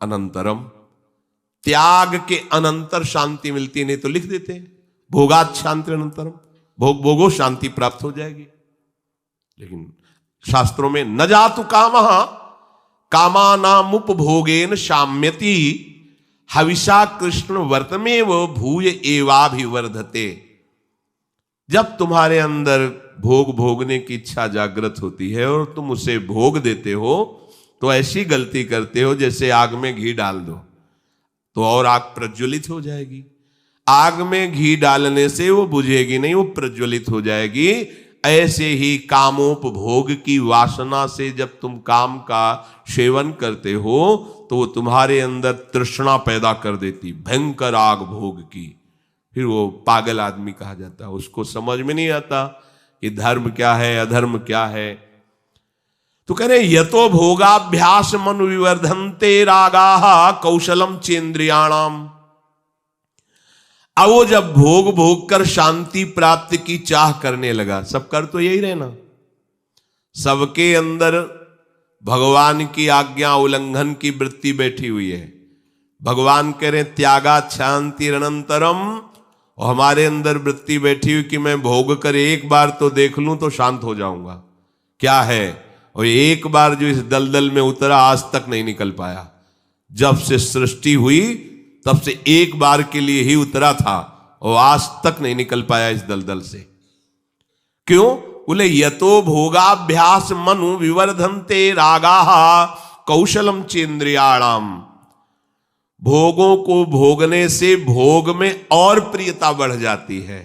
अनंतरम, त्याग के अनंतर शांति मिलती, नहीं तो लिख देते हैं भोगात शांति अनंतरम, भोग भोगो शांति प्राप्त हो जाएगी। लेकिन शास्त्रों में न जातु कामः कामानामुपभोगेन शाम्यति हविषा कृष्ण वर्तमेव भूय एवाभिवर्धते। जब तुम्हारे अंदर भोग भोगने की इच्छा जागृत होती है और तुम उसे भोग देते हो तो ऐसी गलती करते हो जैसे आग में घी डाल दो तो और आग प्रज्वलित हो जाएगी। आग में घी डालने से वो बुझेगी नहीं, वो प्रज्वलित हो जाएगी। ऐसे ही कामोपभोग की वासना से जब तुम काम का सेवन करते हो तो वो तुम्हारे अंदर तृष्णा पैदा कर देती, भयंकर आग भोग की। फिर वो पागल आदमी कहा जाता है, उसको समझ में नहीं आता कि धर्म क्या है अधर्म क्या है। तो कह रहे यतो भोगाभ्यास मनु विवर्धन्ते रागाः कौशलम चेन्द्रियाणाम। अब वो जब भोग भोग कर शांति प्राप्ति की चाह करने लगा, सब कर तो यही रहे ना, सबके अंदर भगवान की आज्ञा उल्लंघन की वृत्ति बैठी हुई है। भगवान कह रहे त्यागा शांति अनंतरम, और हमारे अंदर वृत्ति बैठी हुई कि मैं भोग कर एक बार तो देख लूं तो शांत हो जाऊंगा। क्या है? और एक बार जो इस दलदल में उतरा आज तक नहीं निकल पाया। जब से सृष्टि हुई तब से एक बार के लिए ही उतरा था और आज तक नहीं निकल पाया इस दलदल से। क्यों? बोले यतो भोगाभ्यास मनु विवर्धन्ते रागाः कौशलम चेन्द्रियाणाम। भोगों को भोगने से भोग में और प्रियता बढ़ जाती है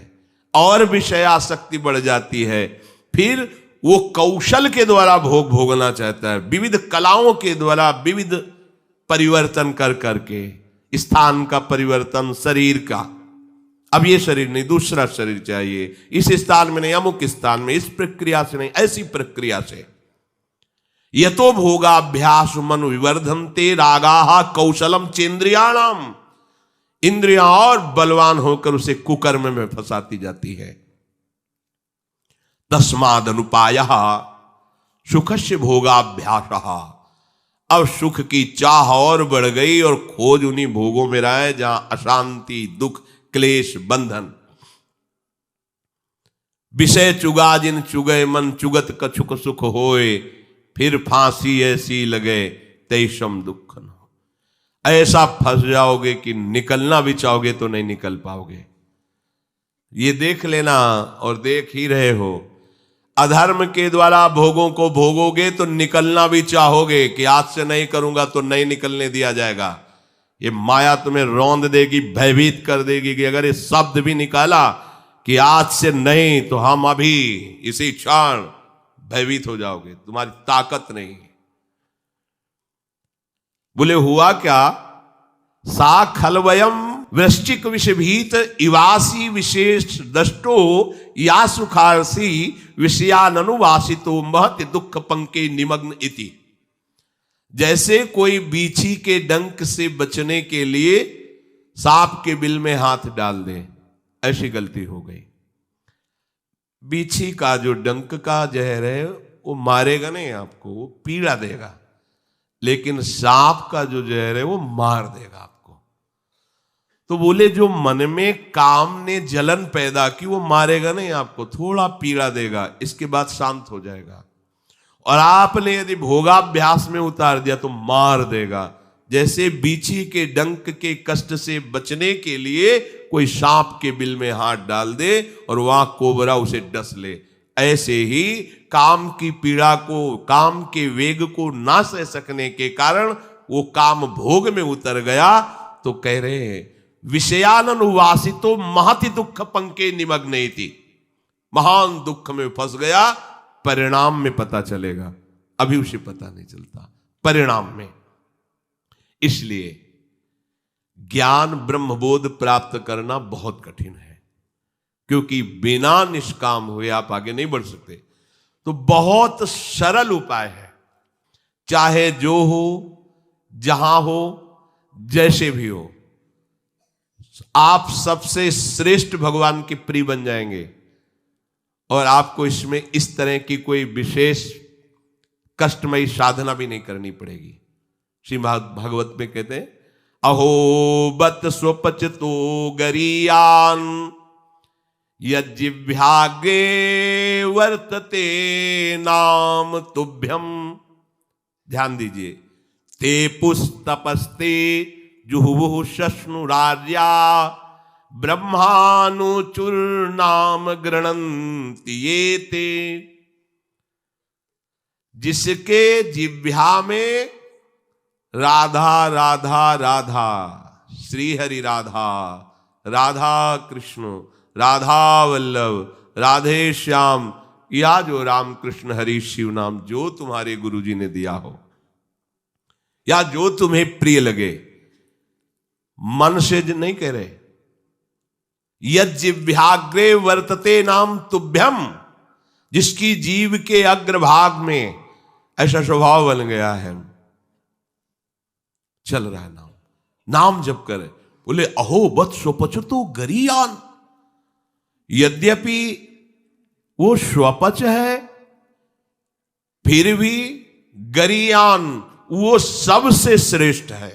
और विषयासक्ति बढ़ जाती है। फिर वो कौशल के द्वारा भोग भोगना चाहता है, विविध कलाओं के द्वारा विविध परिवर्तन कर करके, स्थान का परिवर्तन, शरीर का, अब ये शरीर नहीं दूसरा शरीर चाहिए, इस स्थान में नहीं अमुक स्थान में, इस प्रक्रिया से नहीं ऐसी प्रक्रिया से। यतो भोगाभ्यास मनु विवर्धन्ते रागाः कौशलम चेन्द्रियाणाम। इंद्रियां और बलवान होकर उसे कुकर्म में फंसाती जाती है। तस्माद् अनुपायः सुखस्य भोगाभ्यासः। अब सुख की चाह और बढ़ गई और खोज उन्हीं भोगों में रहा है जहां अशांति, दुख, क्लेश, बंधन। विषय चुगा जिन चुगे मन चुगत कछुक सुख होए, फिर फांसी ऐसी लगे तैसम दुख न हो। ऐसा फंस जाओगे कि निकलना भी चाहोगे तो नहीं निकल पाओगे। ये देख लेना और देख ही रहे हो। अधर्म के द्वारा भोगों को भोगोगे तो निकलना भी चाहोगे कि आज से नहीं करूंगा तो नहीं निकलने दिया जाएगा। ये माया तुम्हें रौंद देगी, भयभीत कर देगी कि अगर ये शब्द भी निकाला कि आज से नहीं तो हम अभी इसी क्षण, भयभीत हो जाओगे, तुम्हारी ताकत नहीं। बोले हुआ क्या? सा खलवयम वृश्चिक विषभीत इवासी विशेष दष्टो या सुखारसी विषयानुवासितो महत दुख पंके निमग्न इति। जैसे कोई बीछी के डंक से बचने के लिए सांप के बिल में हाथ डाल दे, ऐसी गलती हो गई। बीछी का जो डंक का जहर है वो मारेगा नहीं आपको, वो पीड़ा देगा, लेकिन सांप का जो जहर है वो मार देगा आपको। तो बोले जो मन में काम ने जलन पैदा की वो मारेगा नहीं आपको, थोड़ा पीड़ा देगा, इसके बाद शांत हो जाएगा। और आपने यदि भोगाभ्यास में उतार दिया तो मार देगा। जैसे बीछी के डंक के कष्ट से बचने के लिए कोई सांप के बिल में हाथ डाल दे और वहां कोबरा उसे डस ले, ऐसे ही काम की पीड़ा को, काम के वेग को ना सह सकने के कारण वो काम भोग में उतर गया। तो कह रहे हैं विषयानुवासितो महति दुख पंके निमग्न थी। महान दुख में फंस गया, परिणाम में पता चलेगा, अभी उसे पता नहीं चलता परिणाम में। इसलिए ज्ञान ब्रह्मबोध प्राप्त करना बहुत कठिन है, क्योंकि बिना निष्काम हुए आप आगे नहीं बढ़ सकते। तो बहुत सरल उपाय है, चाहे जो हो, जहां हो, जैसे भी हो, आप सबसे श्रेष्ठ भगवान के प्रिय बन जाएंगे। और आपको इसमें इस तरह की कोई विशेष कष्टमयी साधना भी नहीं करनी पड़ेगी। श्री भागवत में कहते हैं अहो बत स्वपचतो गरीयान यज्जिह्वाग्रे वर्तते नाम तुभ्यम। ध्यान दीजिए, ते पुस्तपस्ते जुहुवुः शश्नुरार्या ब्रह्मानुचूर्णाम गृणन्ति ये ते। जिसके जिह्वा में राधा राधा राधा, श्री हरि राधा, राधा कृष्ण, राधा वल्लभ, राधे श्याम, या जो राम कृष्ण हरि शिव नाम जो तुम्हारे गुरुजी ने दिया हो या जो तुम्हें प्रिय लगे, मन से नहीं कह रहे, यज्जिह्वाग्रे वर्तते नाम तुभ्यम, जिसकी जीव के अग्रभाग में ऐसा स्वभाव बन गया है, चल रहा है नाम, नाम जप करे। बोले अहो बत स्वपचतो गरीयान, यद्यपि वो स्वपच है फिर भी गरीयान वो सबसे श्रेष्ठ है।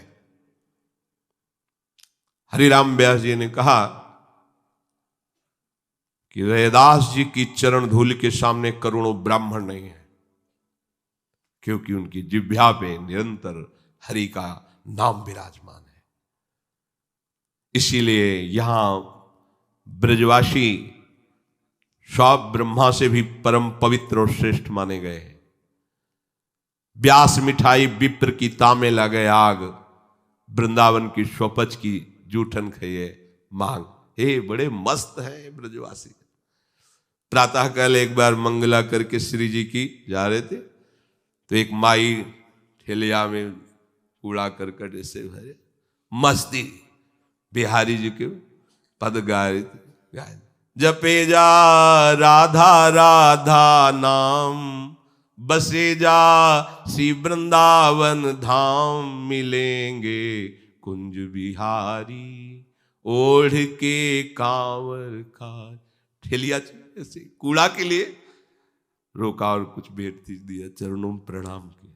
हरिराम व्यास जी ने कहा कि रैदास जी की चरण धूल के सामने करोड़ों ब्राह्मण नहीं है, क्योंकि उनकी जिह्वा पे निरंतर हरि का नाम विराजमान है। इसीलिए यहां ब्रजवासी सब ब्रह्मा से भी परम पवित्र और श्रेष्ठ माने गए हैं। व्यास मिठाई विप्र की तामे लगे आग, वृंदावन की स्वपच की जूठन खाइए मांग। हे बड़े मस्त है ब्रजवासी। प्रातः काल एक बार मंगला करके श्री जी की जा रहे थे, तो एक माई ठेलिया में कूड़ा करकट ऐसे भरे मस्ती बिहारी जी के पद गा रहे थे, जपे जा राधा राधा नाम, बसे जा सी वृंदावन धाम, मिलेंगे कुंज बिहारी ओढ़ के कांवर का। ठेलिया ऐसे कूड़ा के लिए रोका और कुछ भेंट दिया, चरणों में प्रणाम किया।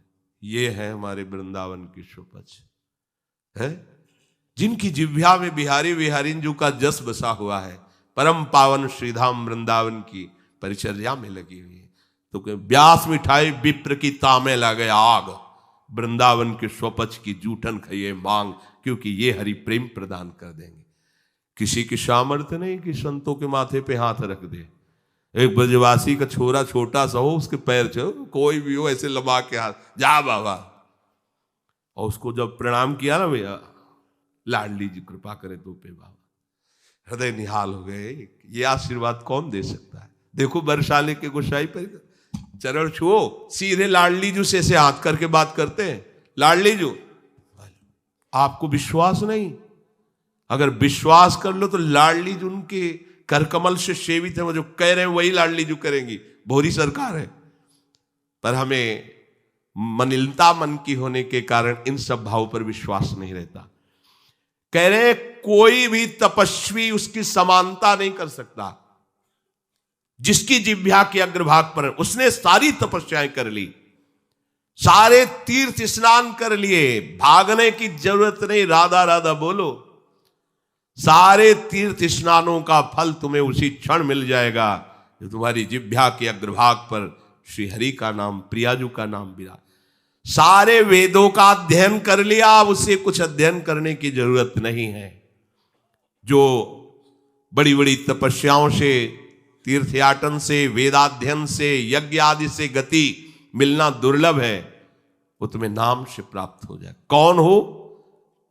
ये है हमारे वृंदावन की शोपच है, जिनकी जिह्वा में बिहारी बिहारिंजू का जस बसा हुआ है, परम पावन श्रीधाम वृंदावन की परिचर्या में लगी हुई है। तो व्यास मिठाई विप्र की तामे लगे आग, वृंदावन के स्वपच की जूठन खाइए मांग, क्योंकि ये हरि प्रेम प्रदान कर देंगे। किसी की सामर्थ्य नहीं कि संतों के माथे पे हाथ रख दे। एक ब्रजवासी का छोरा छोटा सा हो, उसके पैर चो कोई भी हो ऐसे लबा के हाथ, जा बाबा, और उसको जब प्रणाम किया ना, भैया लाडली जी कृपा करे तो पे बाबा, हृदय निहाल हो गए। ये आशीर्वाद कौन दे सकता है? देखो बरसाले के गोसाई पर चरण छुओ, सीधे लाडली जू से हाथ करके बात करते हैं। लाडली जू, आपको विश्वास नहीं? अगर विश्वास कर लो तो लाडली जू उनके करकमल से सेवित है, वो जो कह रहे हैं वही लाडली जू करेंगी। भोरी सरकार है, पर हमें मनिलता मन की होने के कारण इन सब भावों पर विश्वास नहीं रहता। कह रहे कोई भी तपस्वी उसकी समानता नहीं कर सकता। जिसकी जिह्वा के अग्रभाग पर उसने सारी तपस्याएं कर ली, सारे तीर्थ स्नान कर लिए, भागने की जरूरत नहीं, राधा राधा बोलो। सारे तीर्थ स्नानों का फल तुम्हें उसी क्षण मिल जाएगा जो तुम्हारी जिह्वा के अग्रभाग पर श्री हरि का नाम, प्रियाजू का नाम विराज। सारे वेदों का अध्ययन कर लिया, अब उसे कुछ अध्ययन करने की जरूरत नहीं है। जो बड़ी बड़ी तपस्याओं से, तीर्थयाटन से, वेदाध्ययन से, यज्ञ आदि से गति मिलना दुर्लभ है, वो तुम्हें नाम से प्राप्त हो जाए। कौन हो,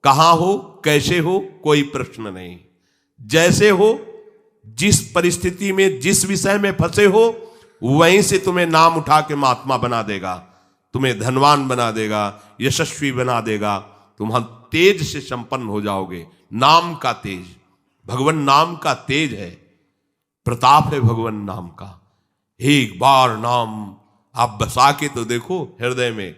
कहां हो, कैसे हो, कोई प्रश्न नहीं। जैसे हो, जिस परिस्थिति में, जिस विषय में फंसे हो, वहीं से तुम्हें नाम उठा के महात्मा बना देगा, तुम्हें धनवान बना देगा, यशस्वी बना देगा। तुम तेज से संपन्न हो जाओगे। नाम का तेज, भगवान नाम का तेज है, प्रताप है भगवान नाम का। एक बार नाम आप बसा के तो देखो हृदय में,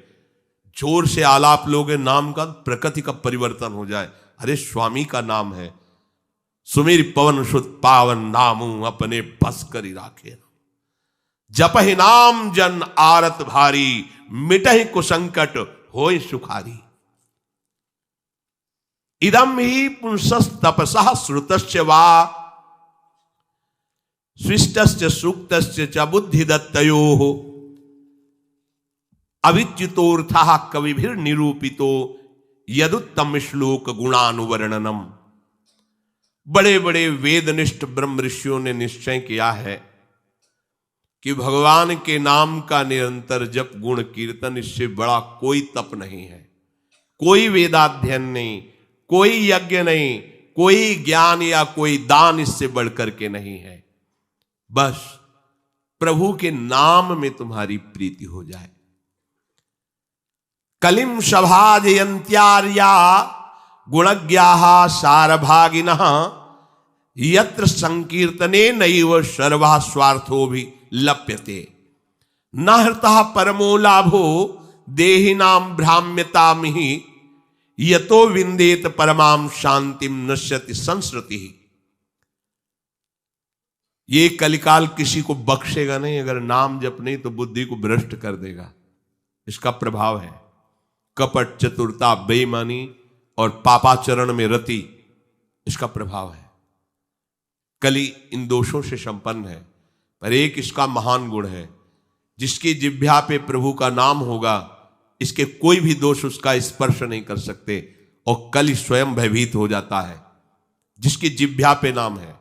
जोर से आलाप लोगे नाम का, प्रकृति का परिवर्तन हो जाए। अरे स्वामी का नाम है, सुमिर पवन सुत पावन नामू अपने बस करी राखे। जपहि नाम जन आरत भारी, मिटहि कुसंकट होय सुखारी। इदम ही पुंसस तपसः श्रुतस्य वा स्विष्टस्य सूक्तस्य च बुद्धिदत्तयोः अविच्युतोऽर्थः कविभिर निरूपितो यदुत्तम श्लोक गुणानुवर्णनम। बड़े बड़े वेदनिष्ठ ब्रह्म ऋषियों ने निश्चय किया है कि भगवान के नाम का निरंतर जप गुण कीर्तन, इससे बड़ा कोई तप नहीं है, कोई वेदाध्ययन नहीं, कोई यज्ञ नहीं, कोई ज्ञान या कोई दान इससे बढ़कर के नहीं है। बस प्रभु के नाम में तुम्हारी प्रीति हो जाए। कलिम सभाजयंत्यार्या गुणज्ञाः सारभागिनः यत्र संकीर्तने नैव सर्वः स्वार्थो भी लप्यते न हृतः परमो लाभो देहिनां भ्राम्यतामिहि यतो विंदेत परमां शांतिम नश्यति संस्कृति। ये कलिकाल किसी को बख्शेगा नहीं, अगर नाम जप नहीं तो बुद्धि को भ्रष्ट कर देगा। इसका प्रभाव है कपट, चतुरता, बेईमानी और पापाचरण में रति, इसका प्रभाव है। कली इन दोषों से संपन्न है, पर एक इसका महान गुण है, जिसकी जिह्वा पे प्रभु का नाम होगा इसके कोई भी दोष उसका स्पर्श नहीं कर सकते, और कली स्वयं भयभीत हो जाता है जिसकी जिह्वा पे नाम है।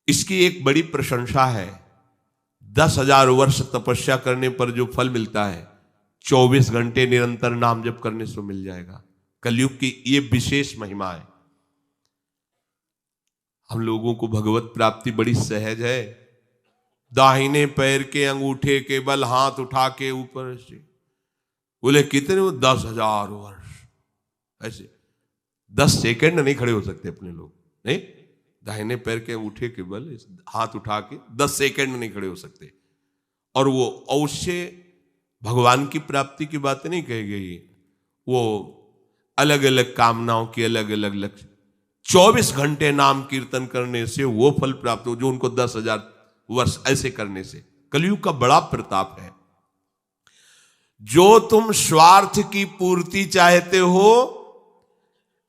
इसकी एक बड़ी प्रशंसा है, 10,000 वर्ष तपस्या करने पर जो फल मिलता है 24 घंटे निरंतर नाम जप करने से मिल जाएगा। कलयुग की ये विशेष महिमा है। हम लोगों को भगवत प्राप्ति बड़ी सहज है। दाहिने पैर के अंगूठे के बल हाथ उठा के ऊपर से बोले कितने, वो 10,000 वर्ष, ऐसे 10 सेकंड नहीं खड़े हो सकते अपने लोग, नहीं, दाहिने पैर के अंगूठे के बल हाथ उठा के 10 सेकंड नहीं खड़े हो सकते। और वो अवश्य भगवान की प्राप्ति की बातें नहीं कही गई, वो अलग अलग कामनाओं की अलग अलग लक्ष्य। 24 घंटे नाम कीर्तन करने से वो फल प्राप्त हो जो उनको 10,000 वर्ष ऐसे करने से। कलयुग का बड़ा प्रताप है। जो तुम स्वार्थ की पूर्ति चाहते हो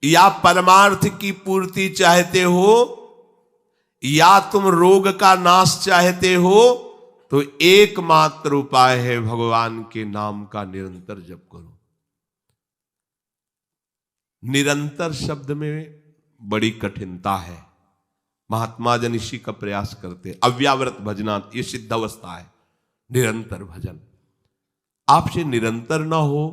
या परमार्थ की पूर्ति चाहते हो या तुम रोग का नाश चाहते हो, तो एकमात्र उपाय है भगवान के नाम का निरंतर जप करो। निरंतर शब्द में बड़ी कठिनता है। महात्मा जन इसी का प्रयास करते। अव्यावृत भजनात्, ये सिद्ध अवस्था है निरंतर भजन। आपसे निरंतर ना हो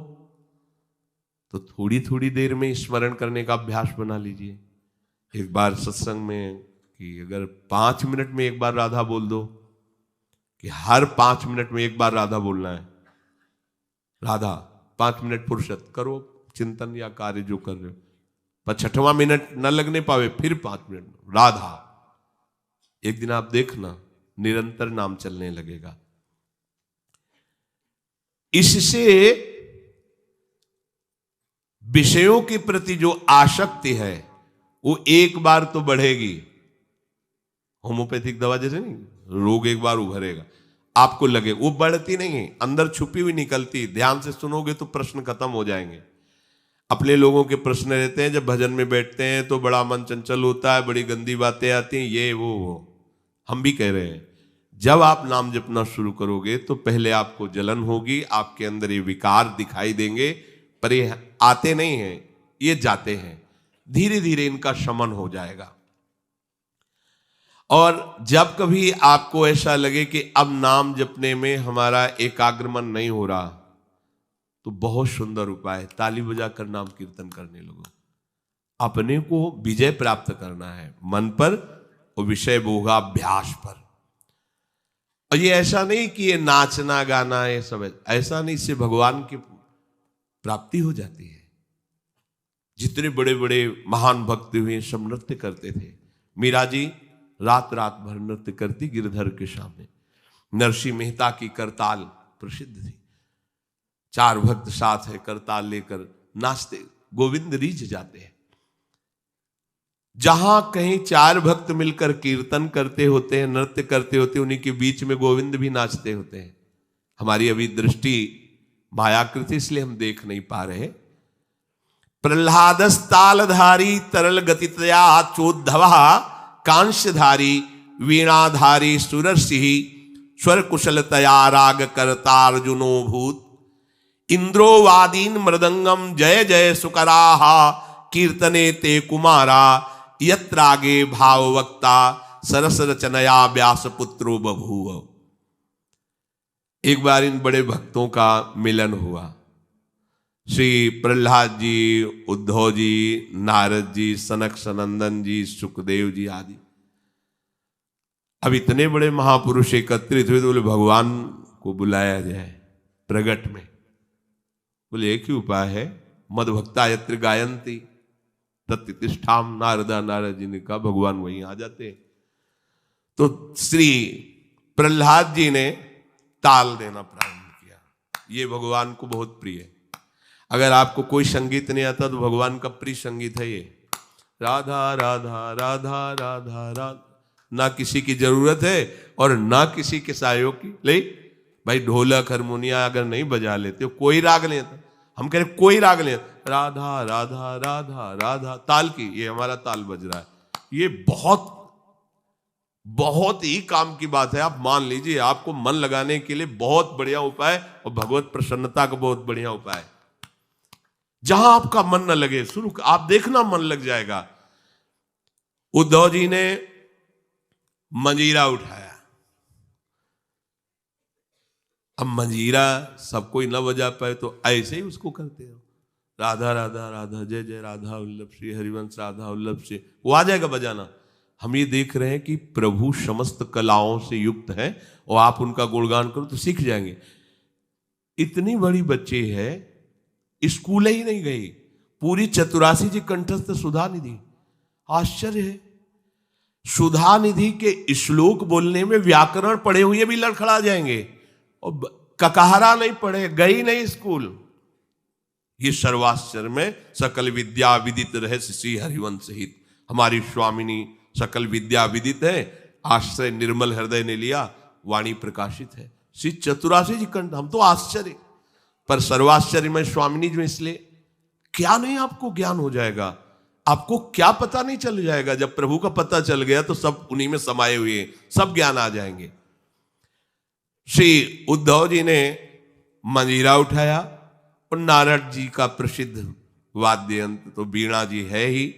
तो थोड़ी थोड़ी देर में स्मरण करने का अभ्यास बना लीजिए। एक बार सत्संग में कि अगर 5 मिनट में एक बार राधा बोल दो, कि हर 5 मिनट में एक बार राधा बोलना है। राधा 5 मिनट फुर्सत करो, चिंतन या कार्य जो कर रहे हो, पर 6वां मिनट न लगने पावे फिर 5 मिनट राधा। एक दिन आप देखना निरंतर नाम चलने लगेगा। इससे विषयों के प्रति जो आसक्ति है वो एक बार तो बढ़ेगी। होम्योपैथिक दवा जैसे नहीं, रोग एक बार उभरेगा, आपको लगे, वो बढ़ती नहीं है, अंदर छुपी हुई निकलती। ध्यान से सुनोगे तो प्रश्न खत्म हो जाएंगे। अपने लोगों के प्रश्न रहते हैं, जब भजन में बैठते हैं तो बड़ा मन चंचल होता है, बड़ी गंदी बातें आती हैं, ये वो। हम भी कह रहे हैं, जब आप नाम जपना शुरू करोगे तो पहले आपको जलन होगी, आपके अंदर ये विकार दिखाई देंगे, पर ये आते नहीं हैं, ये जाते हैं। धीरे धीरे इनका शमन हो जाएगा। और जब कभी आपको ऐसा लगे कि अब नाम जपने में हमारा एकाग्र मन नहीं हो रहा, तो बहुत सुंदर उपाय, ताली बजाकर नाम कीर्तन करने लगो। अपने को विजय प्राप्त करना है मन पर और विषय भोगाभ्यास पर। और ये ऐसा नहीं कि ये नाचना गाना ये सब, ऐसा नहीं, इससे भगवान की प्राप्ति हो जाती है। जितने बड़े बड़े महान भक्त हुए सब नृत्य करते थे। मीरा जी रात रात भर नृत्य करती गिरधर के सामने। नरसिंह मेहता की करताल प्रसिद्ध थी। 4 भक्त साथ है, करताल लेकर नाचते, गोविंद रीझ जाते हैं। जहां कहीं 4 भक्त मिलकर कीर्तन करते होते हैं, नृत्य करते होते हैं, उन्हीं के बीच में गोविंद भी नाचते होते हैं। हमारी अभी दृष्टि मायाकृति, इसलिए हम देख नहीं पा रहे, प्रह्लादस्तालधारी तरल गतितया चोद्धव कांस्यधारी वीणाधारी सुरर्षि स्वर कुशलतया राग करतार्जुनो भूत इंद्रोवादीन मृदंगम जय जय सुकराः कीर्तने ते कुमारा यत्रागे भाववक्ता सरस रचनया व्यास पुत्रो बभूव। एक बार इन बड़े भक्तों का मिलन हुआ। श्री प्रहलाद जी, उद्धव जी, नारद जी, सनक सनंदन जी, सुखदेव जी आदि। अब इतने बड़े महापुरुष एकत्रित हुए तो बोले भगवान को बुलाया जाए प्रगट में। बोले एक ही उपाय है, मद भक्ता यत्र गायंती तत्तिष्ठाम। नारदा नारद जी ने कहा भगवान वहीं आ जाते हैं। तो श्री प्रहलाद जी ने ताल देना प्रारंभ किया। ये भगवान को बहुत प्रिय है। अगर आपको कोई संगीत नहीं आता तो भगवान का प्रिय संगीत है ये, राधा राधा राधा राधा राधा। ना किसी की जरूरत है और ना किसी के सहयोग की। ले भाई ढोलक हारमोनिया अगर नहीं बजा लेते हो, कोई राग नहीं आता, हम कह रहे कोई राग नहीं, राधा राधा राधा राधा ताल की, ये हमारा ताल बज रहा है। ये बहुत बहुत ही काम की बात है। आप मान लीजिए आपको मन लगाने के लिए बहुत बढ़िया उपाय और भगवत प्रसन्नता का बहुत बढ़िया उपाय। जहां आपका मन न लगे शुरू आप देखना मन लग जाएगा। उद्धव जी ने मंजीरा उठाया। अब मंजीरा सब कोई न बजा पाए तो ऐसे ही उसको करते हो, राधा राधा राधा जय जय राधा वल्लभ श्री हरिवंश राधा वल्लभ श्री, वो आ जाएगा बजाना। हम ये देख रहे हैं कि प्रभु समस्त कलाओं से युक्त है और आप उनका गुणगान करो तो सीख जाएंगे। इतनी बड़ी बच्ची है, स्कूल ही नहीं गई, पूरी चतुरासी जी कंठस्थ सुधा निधि। आश्चर्य है, सुधा निधि के श्लोक बोलने में व्याकरण पढ़े हुए भी लड़खड़ा जाएंगे और ककहरा नहीं पढ़े, गई नहीं स्कूल। ये सर्वाश्चर्य में सकल विद्या विदित रहस्य श्री हरिवंश सहित। हमारी स्वामिनी सकल विद्या विदित है, आश्रय निर्मल हृदय ने लिया, वाणी प्रकाशित है। श्री चतुरासी जी कंठ। हम तो आश्चर्य, पर सर्वाश्चर्य में स्वामिनी जो, इसलिए क्या नहीं आपको ज्ञान हो जाएगा। आपको क्या पता नहीं चल जाएगा। जब प्रभु का पता चल गया तो सब उन्हीं में समाये हुए हैं, सब ज्ञान आ जाएंगे। श्री उद्धव जी ने मंजीरा उठाया और नारद जी का प्रसिद्ध वाद्य यंत्र तो वीणा जी है ही,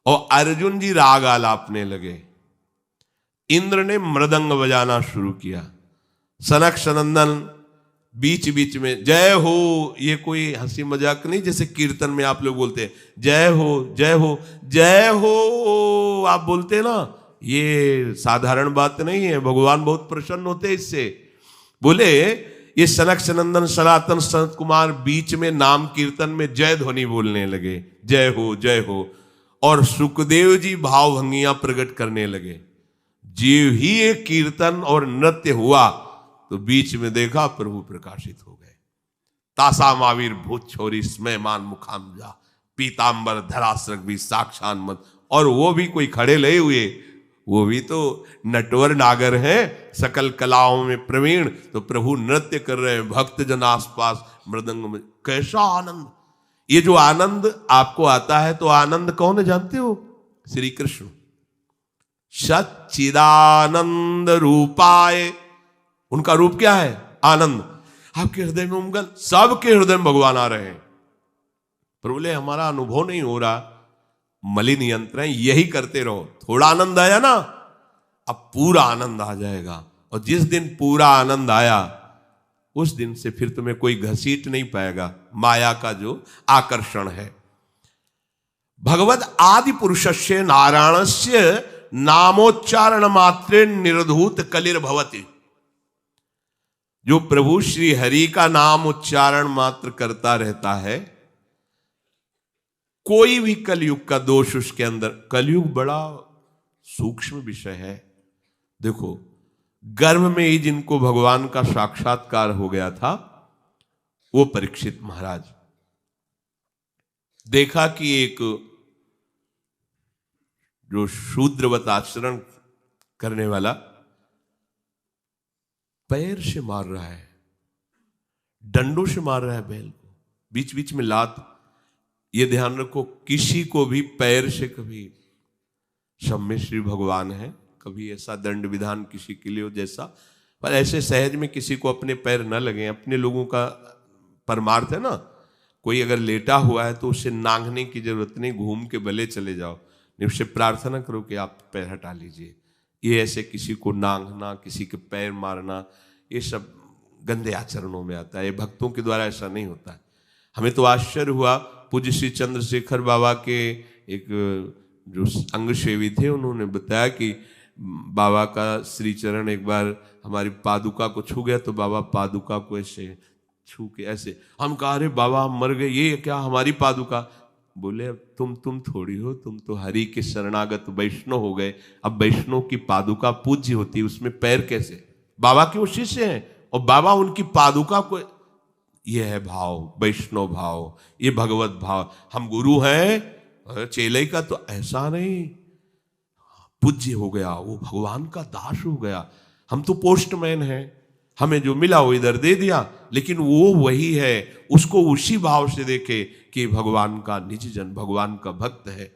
और अर्जुन जी राग आलापने लगे। इंद्र ने मृदंग बजाना शुरू किया। सनक सनंदन बीच बीच में जय हो, ये कोई हंसी मजाक नहीं जैसे कीर्तन में आप लोग बोलते हैं जय हो जय हो जय हो, आप बोलते हैं ना, ये साधारण बात नहीं है। भगवान बहुत प्रसन्न होते हैं इससे। बोले ये सनक सनंदन सनातन सनत कुमार बीच में नाम कीर्तन में जय ध्वनि बोलने लगे, जय हो जय हो। और सुखदेव जी भावभंगियां प्रकट करने लगे। जीव ही एक कीर्तन और नृत्य हुआ तो बीच में देखा प्रभु प्रकाशित हो गए। तासा मावीर भूत छोरी स्मयमान मुखाम जा, पीतांबर धरासरक भी साक्षात मत। और वो भी कोई खड़े लए हुए, वो भी तो नटवर नागर हैं, सकल कलाओं में प्रवीण। तो प्रभु नृत्य कर रहे हैं, भक्त जन आसपास मृदंग में। कैसा आनंद! ये जो आनंद आपको आता है तो आनंद कौन है जानते हो? श्री कृष्ण। सच्चिदानंद रूपाय, उनका रूप क्या है? आनंद। आपके हृदय में उमगल, सबके हृदय में भगवान आ रहे हैं। पर बोले हमारा अनुभव नहीं हो रहा, मलिन यंत्र है, यही करते रहो। थोड़ा आनंद आया ना, अब पूरा आनंद आ जाएगा। और जिस दिन पूरा आनंद आया उस दिन से फिर तुम्हें कोई घसीट नहीं पाएगा। माया का जो आकर्षण है। भगवद आदि पुरुषस्य नारायणस्य नामोच्चारण मात्रे निर्धूत कलिर्भवति। जो प्रभु श्री हरि का नाम उच्चारण मात्र करता रहता है, कोई भी कलयुग का दोष उसके अंदर। कलयुग बड़ा सूक्ष्म विषय है। देखो, गर्भ में ही जिनको भगवान का साक्षात्कार हो गया था, वो परीक्षित महाराज। देखा कि एक जो शूद्रवत आचरण करने वाला पैर से मार रहा है, डंडों से मार रहा है बैल को, बीच बीच में लात। ये ध्यान रखो, किसी को भी पैर से कभी, सब में श्री भगवान है, कभी ऐसा दंड विधान किसी के लिए हो जैसा, पर ऐसे सहज में किसी को अपने पैर न लगे। अपने लोगों का परमार्थ है ना, कोई अगर लेटा हुआ है तो उसे नांगने की जरूरत नहीं, घूम के भले चले जाओ, नहीं उससे प्रार्थना करो कि आप पैर हटा लीजिए। ये ऐसे किसी को नांगना, किसी के पैर मारना, ये सब गंदे आचरणों में आता है। ये भक्तों के द्वारा ऐसा नहीं होता है। हमें तो आश्चर्य हुआ, पूज्य श्री चंद्रशेखर बाबा के एक जो अंग सेवी थे, उन्होंने बताया कि बाबा का श्री चरण एक बार हमारी पादुका को छू गया, तो बाबा पादुका को ऐसे छू के ऐसे, हम कहा अरे बाबा हम मर गए, ये क्या हमारी पादुका? बोले अब तुम थोड़ी हो, तुम तो हरि के शरणागत वैष्णव हो गए। अब वैष्णव की पादुका पूज्य होती है, उसमें पैर कैसे? बाबा के वो शिष्य हैं और बाबा उनकी पादुका को, ये है भाव, वैष्णव भाव, ये भगवत भाव। हम गुरु हैं चेले का तो ऐसा नहीं, पूज्य हो गया, वो भगवान का दास हो गया। हम तो पोस्टमैन हैं, हमें जो मिला वो इधर दे दिया, लेकिन वो वही है, उसको उसी भाव से देखे कि भगवान का निज जन, भगवान का भक्त है।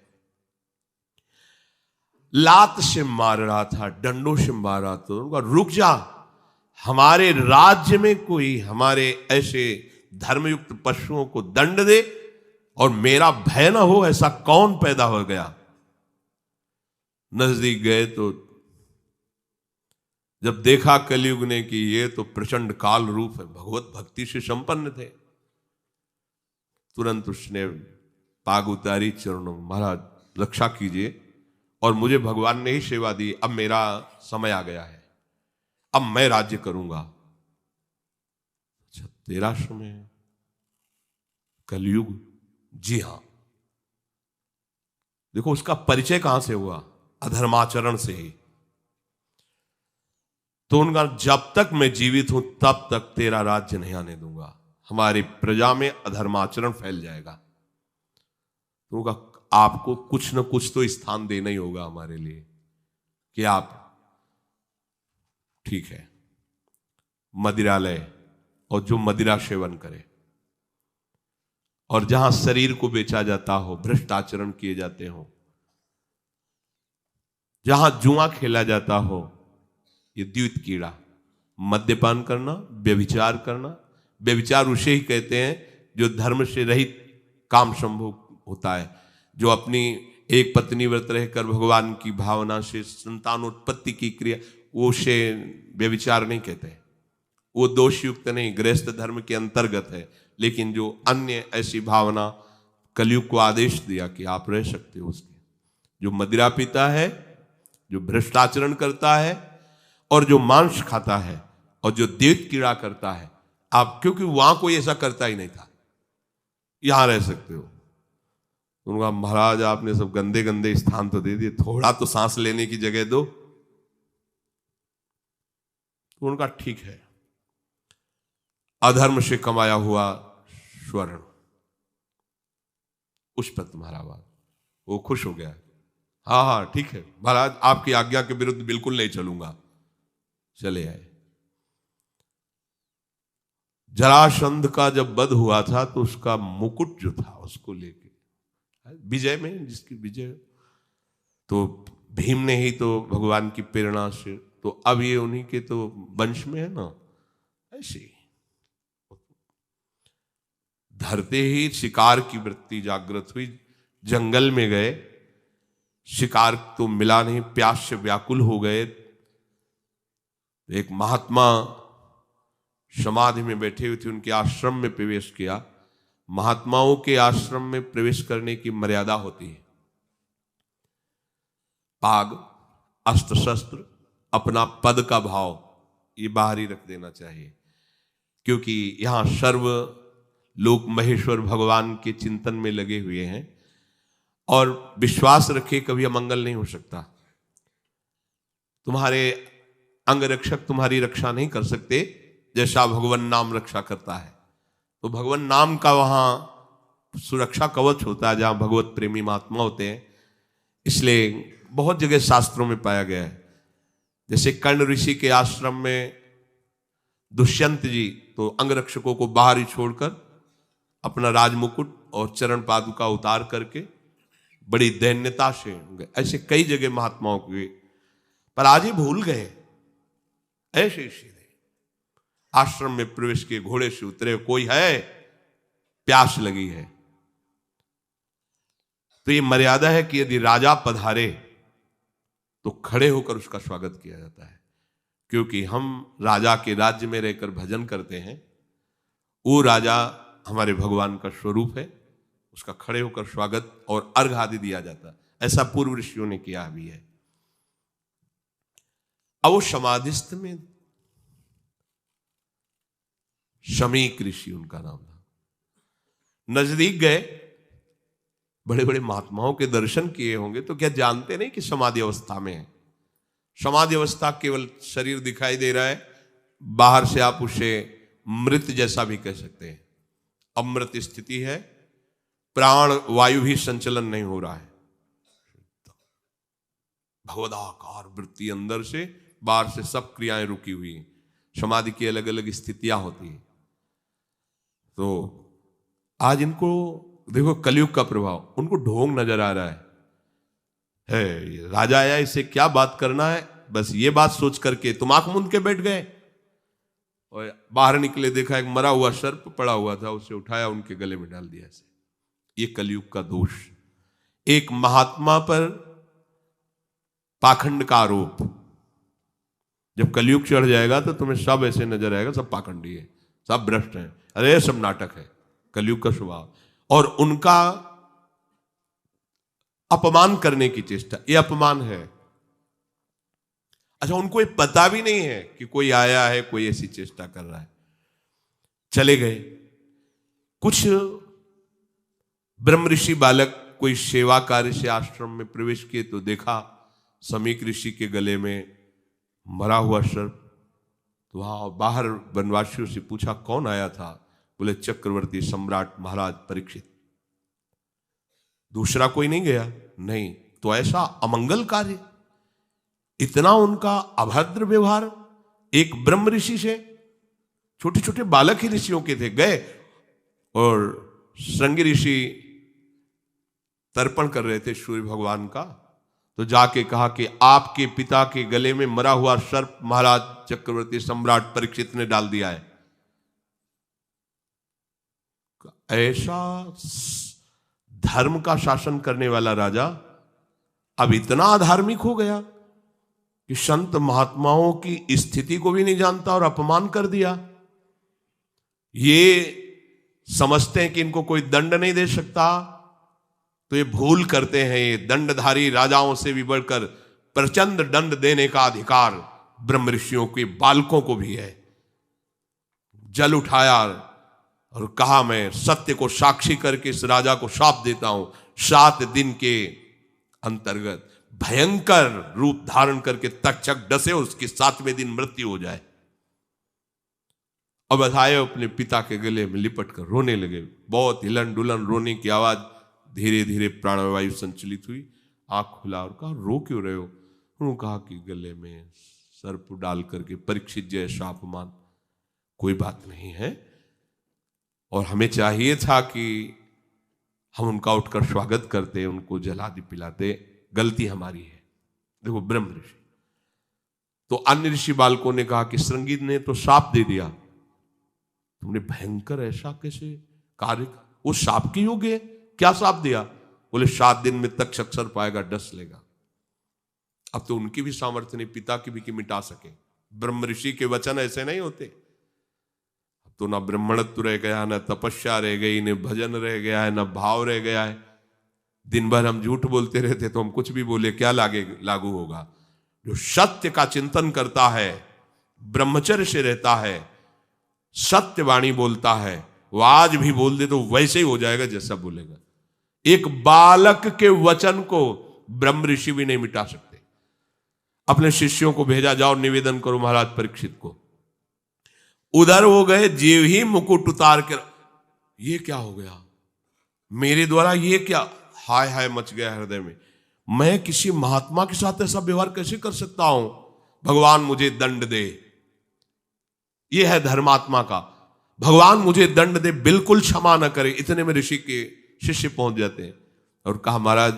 लात से मार रहा था, डंडों से मार रहा था, उनका रुक जा, हमारे राज्य में कोई हमारे ऐसे धर्मयुक्त पशुओं को दंड दे और मेरा भय ना हो, ऐसा कौन पैदा हो गया? नजदीक गए तो जब देखा कलयुग ने कि ये तो प्रचंड काल रूप है, भगवत भक्ति से संपन्न थे, तुरंत उसने पाग उतारी, चरणों महाराज रक्षा कीजिए, और मुझे भगवान ने ही सेवा दी, अब मेरा समय आ गया है, अब मैं राज्य करूंगा। अच्छा, तेरा समय है? कलयुग? जी हां। देखो उसका परिचय कहां से हुआ? अधर्माचरण से ही। तो उनका जब तक मैं जीवित हूं तब तक तेरा राज्य नहीं आने दूंगा, हमारी प्रजा में अधर्माचरण फैल जाएगा। तो उनका आपको कुछ न कुछ तो स्थान देना ही होगा हमारे लिए, कि आप ठीक है मदिरालय, और जो मदिरा सेवन करे और जहां शरीर को बेचा जाता हो, भ्रष्ट आचरण किए जाते हो, जहां जुआ खेला जाता हो, ये द्वित कीड़ा, मद्यपान करना, व्यभिचार करना। व्यभिचार उसे ही कहते हैं जो धर्म से रहित काम संभोग होता है, जो अपनी एक पत्नी व्रत रहकर भगवान की भावना से संतानोत्पत्ति की क्रिया, वो उसे व्यभिचार नहीं कहते, वो दोषयुक्त नहीं, गृहस्थ धर्म के अंतर्गत है। लेकिन जो अन्य ऐसी भावना, कलयुग को आदेश दिया कि आप रह सकते हो उसके, जो मदिरा पीता है, जो भ्रष्टाचरण करता है, और जो मांस खाता है, और जो देव कीड़ा करता है, आप, क्योंकि वहां कोई ऐसा करता ही नहीं था, यहां रह सकते हो। उनका महाराज आपने सब गंदे गंदे स्थान तो दे दिए, थोड़ा तो सांस लेने की जगह दो। तो उनका ठीक है, अधर्म से कमाया हुआ स्वर्ण उस पर तुम्हारा बात, वो खुश हो गया, हाँ हाँ ठीक है महाराज, आपकी आज्ञा के विरुद्ध बिल्कुल नहीं चलूंगा। चले आए। जरासंध का जब वध हुआ था तो उसका मुकुट जो था उसको लेके, विजय में जिसकी विजय, तो भीम ने ही तो भगवान की प्रेरणा से, तो अब ये उन्हीं के तो वंश में है ना। ऐसे धरते ही शिकार की वृत्ति जागृत हुई, जंगल में गए, शिकार तो मिला नहीं, प्यास से व्याकुल हो गए। एक महात्मा समाधि में बैठे हुए थे, उनके आश्रम में प्रवेश किया। महात्माओं के आश्रम में प्रवेश करने की मर्यादा होती है, पाग, अस्त्र शस्त्र, अपना पद का भाव ये बाहर ही रख देना चाहिए, क्योंकि यहां सर्व लोग महेश्वर भगवान के चिंतन में लगे हुए हैं, और विश्वास रखे कभी अमंगल नहीं हो सकता। तुम्हारे अंग रक्षक तुम्हारी रक्षा नहीं कर सकते जैसा भगवान नाम रक्षा करता है। तो भगवान नाम का वहां सुरक्षा कवच होता है जहां भगवत प्रेमी महात्मा होते हैं। इसलिए बहुत जगह शास्त्रों में पाया गया है, जैसे कर्ण ऋषि के आश्रम में दुष्यंत जी तो अंग रक्षकों को बाहर ही छोड़कर अपना राजमुकुट और चरण पादुका उतार करके बड़ी दैन्यता से गए। ऐसे कई जगह महात्माओं के, पर आज ही भूल गए। ऐसे ही सीधे आश्रम में प्रवेश किए, घोड़े से उतरे, कोई है, प्यास लगी है। तो ये मर्यादा है कि यदि राजा पधारे तो खड़े होकर उसका स्वागत किया जाता है, क्योंकि हम राजा के राज्य में रहकर भजन करते हैं। वो राजा हमारे भगवान का स्वरूप है, उसका खड़े होकर स्वागत और अर्घ आदि दिया जाता है। ऐसा पूर्व ऋषियों ने किया भी है। अब वो समाधिस्थ में शमीक ऋषि उनका नाम था, नजदीक गए, बड़े बड़े महात्माओं के दर्शन किए होंगे तो क्या जानते नहीं कि समाधि अवस्था में है। समाधि अवस्था केवल शरीर दिखाई दे रहा है, बाहर से आप उसे मृत जैसा भी कह सकते हैं। अमृत स्थिति है, प्राण वायु भी संचलन नहीं हो रहा है, भगवदाकार वृत्ति अंदर से बाहर से सब क्रियाएं रुकी हुई हैं। समाधि की अलग अलग स्थितियां होती हैं। तो आज इनको देखो, कलयुग का प्रभाव, उनको ढोंग नजर आ रहा है राजा आया, इसे क्या बात करना है, बस ये बात सोच करके तुम आंख मूंद के बैठ गए। और बाहर निकले, देखा एक मरा हुआ सर्प पड़ा हुआ था, उसे उठाया, उनके गले में डाल दिया। ऐसे ये कलयुग का दोष। एक महात्मा पर पाखंड का आरोप, जब कलयुग चढ़ जाएगा तो तुम्हें सब ऐसे नजर आएगा, सब पाखंडी है, सब भ्रष्ट हैं, अरे सब नाटक है, कलयुग का स्वभाव। और उनका अपमान करने की चेष्टा, ये अपमान है। अच्छा, उनको ये पता भी नहीं है कि कोई आया है, कोई ऐसी चेष्टा कर रहा है। चले गए। कुछ ब्रह्म ऋषि बालक कोई सेवा कार्य से आश्रम में प्रवेश किए तो देखा शमीक ऋषि के गले में मरा हुआ सर्प। तो वहां बाहर वनवासियों से पूछा कौन आया था, बोले चक्रवर्ती सम्राट महाराज परीक्षित। दूसरा कोई नहीं गया? नहीं। तो ऐसा अमंगल कार्य, इतना उनका अभद्र व्यवहार एक ब्रह्म ऋषि से। छोटे छोटे बालक ही ऋषियों के थे, गए और श्रृंगी ऋषि तर्पण कर रहे थे सूर्य भगवान का, तो जाके कहा कि आपके पिता के गले में मरा हुआ सर्प महाराज चक्रवर्ती सम्राट परीक्षित ने डाल दिया है। ऐसा धर्म का शासन करने वाला राजा अब इतना अधार्मिक हो गया कि संत महात्माओं की स्थिति को भी नहीं जानता और अपमान कर दिया। ये समझते हैं कि इनको कोई दंड नहीं दे सकता, तो ये भूल करते हैं। ये दंडधारी राजाओं से भी बढ़कर प्रचंड दंड देने का अधिकार ब्रह्म ऋषियों के बालकों को भी है। जल उठाया और कहा मैं सत्य को साक्षी करके इस राजा को शाप देता हूं, 7 दिन के अंतर्गत भयंकर रूप धारण करके तक्षक डसे, उसके 7वें दिन मृत्यु हो जाए। अब आए अपने पिता के गले में लिपट कर रोने लगे। बहुत हिलन डुलन रोने की आवाज, धीरे धीरे प्राणवायु संचलित हुई। आंख खुला और कहा रो क्यों रहे हो? उन्होंने कहा कि गले में सर्प डाल करके परीक्षित जैसा अपमान, कोई बात नहीं है, और हमें चाहिए था कि हम उनका उठकर स्वागत करते, उनको जलादि पिलाते, गलती हमारी है। देखो ब्रह्म ऋषि। तो अन्य ऋषि बालकों ने कहा कि श्रृंगी ने तो शाप दे दिया, तुमने भयंकर ऐसा कैसे कार्य, वो शाप के योग्य है? क्या शाप दिया? बोले 7 दिन में तक्षक सर्प आएगा, डस लेगा। अब तो उनकी भी सामर्थ्य नहीं, पिता की भी कि मिटा सके। ब्रह्म ऋषि के वचन ऐसे नहीं होते। अब तो ना ब्राह्मणत्व रह गया, ना तपस्या रह गई, न भजन रह गया है, ना भाव रह गया है। दिन भर हम झूठ बोलते रहते तो हम कुछ भी बोले क्या लागू होगा? जो सत्य का चिंतन करता है, ब्रह्मचर्य से रहता है, सत्यवाणी बोलता है, वो आज भी बोल दे तो वैसे ही हो जाएगा जैसा बोलेगा। एक बालक के वचन को ब्रह्म ऋषि भी नहीं मिटा सकते। अपने शिष्यों को भेजा, जाओ निवेदन करो महाराज परीक्षित को। उधर हो गए, जीव ही मुकुट उतार कर, ये क्या हो गया मेरे द्वारा, ये क्या? हाय हाय मच गया हृदय में। मैं किसी महात्मा के साथ ऐसा व्यवहार कैसे कर सकता हूं? भगवान मुझे दंड दे। यह है धर्मात्मा का। भगवान मुझे दंड दे, बिल्कुल क्षमा न करे। इतने में ऋषि के शिष्य पहुंच जाते हैं और कहा, महाराज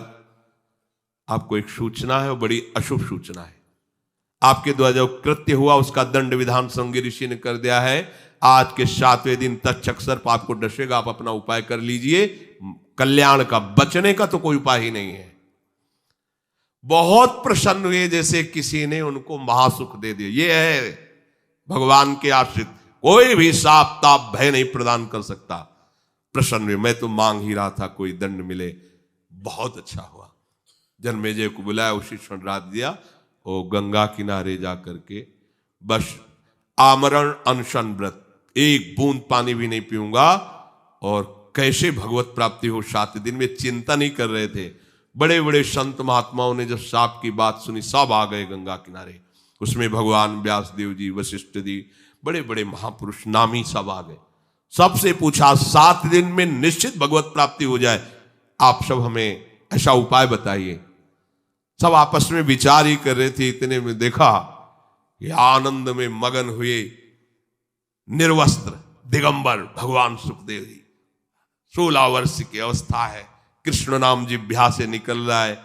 आपको एक सूचना है, वो बड़ी अशुभ सूचना है। आपके द्वारा जो कृत्य हुआ उसका दंड विधान संज्ञ ऋषि ने कर दिया है। आज के 7वें दिन तक्षक सर्प आपको डसेगा, आप अपना उपाय कर लीजिए। कल्याण का, बचने का तो कोई उपाय ही नहीं है। बहुत प्रसन्न हुए, जैसे किसी ने उनको महासुख दे दिया। ये है भगवान के आश्रित, कोई भी साप ताप भय नहीं प्रदान कर सकता। प्रसन्न हुए, मैं तो मांग ही रहा था कोई दंड मिले। बहुत अच्छा हुआ। जन्मेजय को बुलाया, उसी क्षण रात दिया। वो गंगा किनारे जा करके बस आमरण अनशन व्रत, एक बूंद पानी भी नहीं पीऊंगा और कैसे भगवत प्राप्ति हो 7 दिन में चिंता नहीं कर रहे थे। बड़े बड़े संत महात्माओं ने जब साप की बात सुनी, सब आ गए गंगा किनारे। उसमें भगवान व्यासदेव जी, वशिष्ठ जी, बड़े बड़े महापुरुष नामी सब आ गए। सबसे पूछा 7 दिन में निश्चित भगवत प्राप्ति हो जाए, आप सब हमें ऐसा उपाय बताइए। सब आपस में विचार ही कर रहे थे। इतने में देखा कि आनंद में मगन हुए निर्वस्त्र दिगंबर भगवान सुखदेव जी, 16 वर्ष की अवस्था है, कृष्ण नाम जिह्वा से निकल रहा है,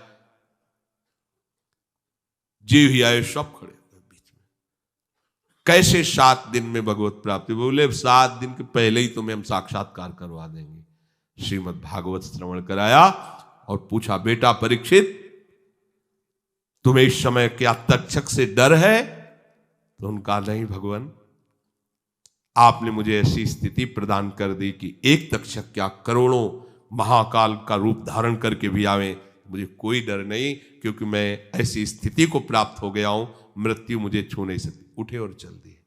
जीव ही आए, सब खड़े बीच में। कैसे 7 दिन में भगवत प्राप्ति? बोले 7 दिन के पहले ही तुम्हें हम साक्षात्कार करवा देंगे। श्रीमद् भागवत श्रवण कराया और पूछा, बेटा परीक्षित, तुम्हें इस समय क्या तक्षक से डर है? तो उनका, नहीं भगवान, आपने मुझे ऐसी स्थिति प्रदान कर दी कि एक तक्षक क्या करोड़ों महाकाल का रूप धारण करके भी आवे, मुझे कोई डर नहीं, क्योंकि मैं ऐसी स्थिति को प्राप्त हो गया हूं, मृत्यु मुझे छू नहीं सकती। उठे और चल दिए।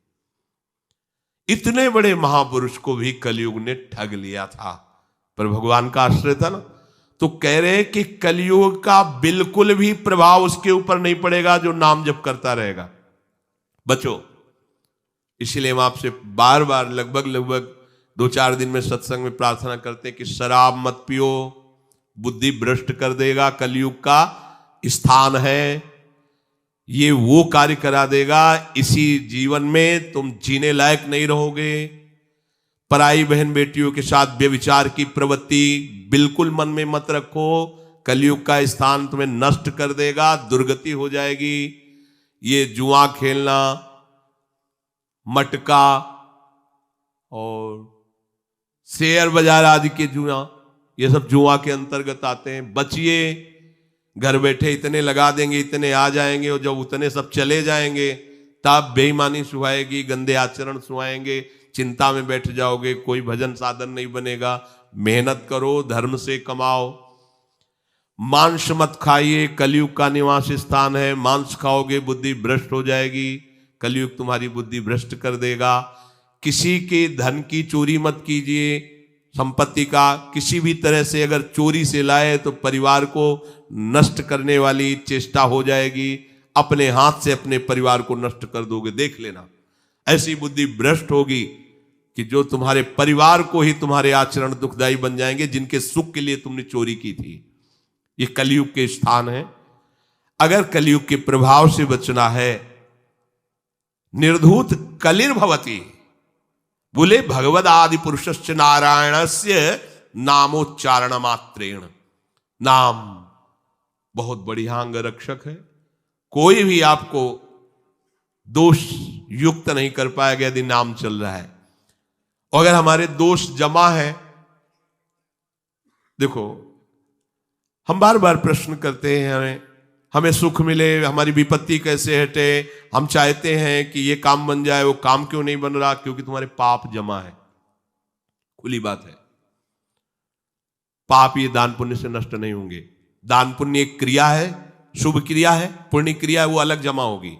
इतने बड़े महापुरुष को भी कलयुग ने ठग लिया था, पर भगवान का आश्रय था ना। तो कह रहे कि कलयुग का बिल्कुल भी प्रभाव उसके ऊपर नहीं पड़ेगा जो नाम जप करता रहेगा। बचो। इसलिए हम आपसे बार बार लगभग 2-4 दिन में सत्संग में प्रार्थना करते हैं कि शराब मत पियो, बुद्धि भ्रष्ट कर देगा, कलयुग का स्थान है, ये वो कार्य करा देगा, इसी जीवन में तुम जीने लायक नहीं रहोगे। पराई बहन बेटियों के साथ व्यभिचार की प्रवृत्ति बिल्कुल मन में मत रखो, कलयुग का स्थान तुम्हें नष्ट कर देगा, दुर्गति हो जाएगी। ये जुआ खेलना, मटका और शेयर बाजार आदि के जुआ, ये सब जुआ के अंतर्गत आते हैं। बचिए, घर बैठे इतने लगा देंगे, इतने आ जाएंगे, और जब उतने सब चले जाएंगे तब बेईमानी सुहाएगी, गंदे आचरण सुहाएंगे, चिंता में बैठ जाओगे, कोई भजन साधन नहीं बनेगा। मेहनत करो, धर्म से कमाओ। मांस मत खाइए, कलयुग का निवास स्थान है, मांस खाओगे बुद्धि भ्रष्ट हो जाएगी, कलयुग तुम्हारी बुद्धि भ्रष्ट कर देगा। किसी के धन की चोरी मत कीजिए, संपत्ति का किसी भी तरह से अगर चोरी से लाए तो परिवार को नष्ट करने वाली चेष्टा हो जाएगी, अपने हाथ से अपने परिवार को नष्ट कर दोगे, देख लेना। ऐसी बुद्धि भ्रष्ट होगी कि जो तुम्हारे परिवार को ही तुम्हारे आचरण दुखदायी बन जाएंगे, जिनके सुख के लिए तुमने चोरी की थी। ये कलयुग के स्थान है। अगर कलयुग के प्रभाव से बचना है, निर्धूत कलिर्भवति, बोले भगवद आदि पुरुषस्य नारायणस्य नामोच्चारण मात्रेण। नाम बहुत बढ़िया अंग रक्षक है, कोई भी आपको दोष युक्त नहीं कर पाएगा यदि नाम चल रहा है। अगर हमारे दोष जमा है, देखो हम बार बार प्रश्न करते हैं, हमें सुख मिले, हमारी विपत्ति कैसे हटे, हम चाहते हैं कि ये काम बन जाए, वो काम क्यों नहीं बन रहा? क्योंकि तुम्हारे पाप जमा है। खुली बात है, पाप ये दान पुण्य से नष्ट नहीं होंगे। दान पुण्य एक क्रिया है, शुभ क्रिया है, पुण्य क्रिया है, वो अलग जमा होगी।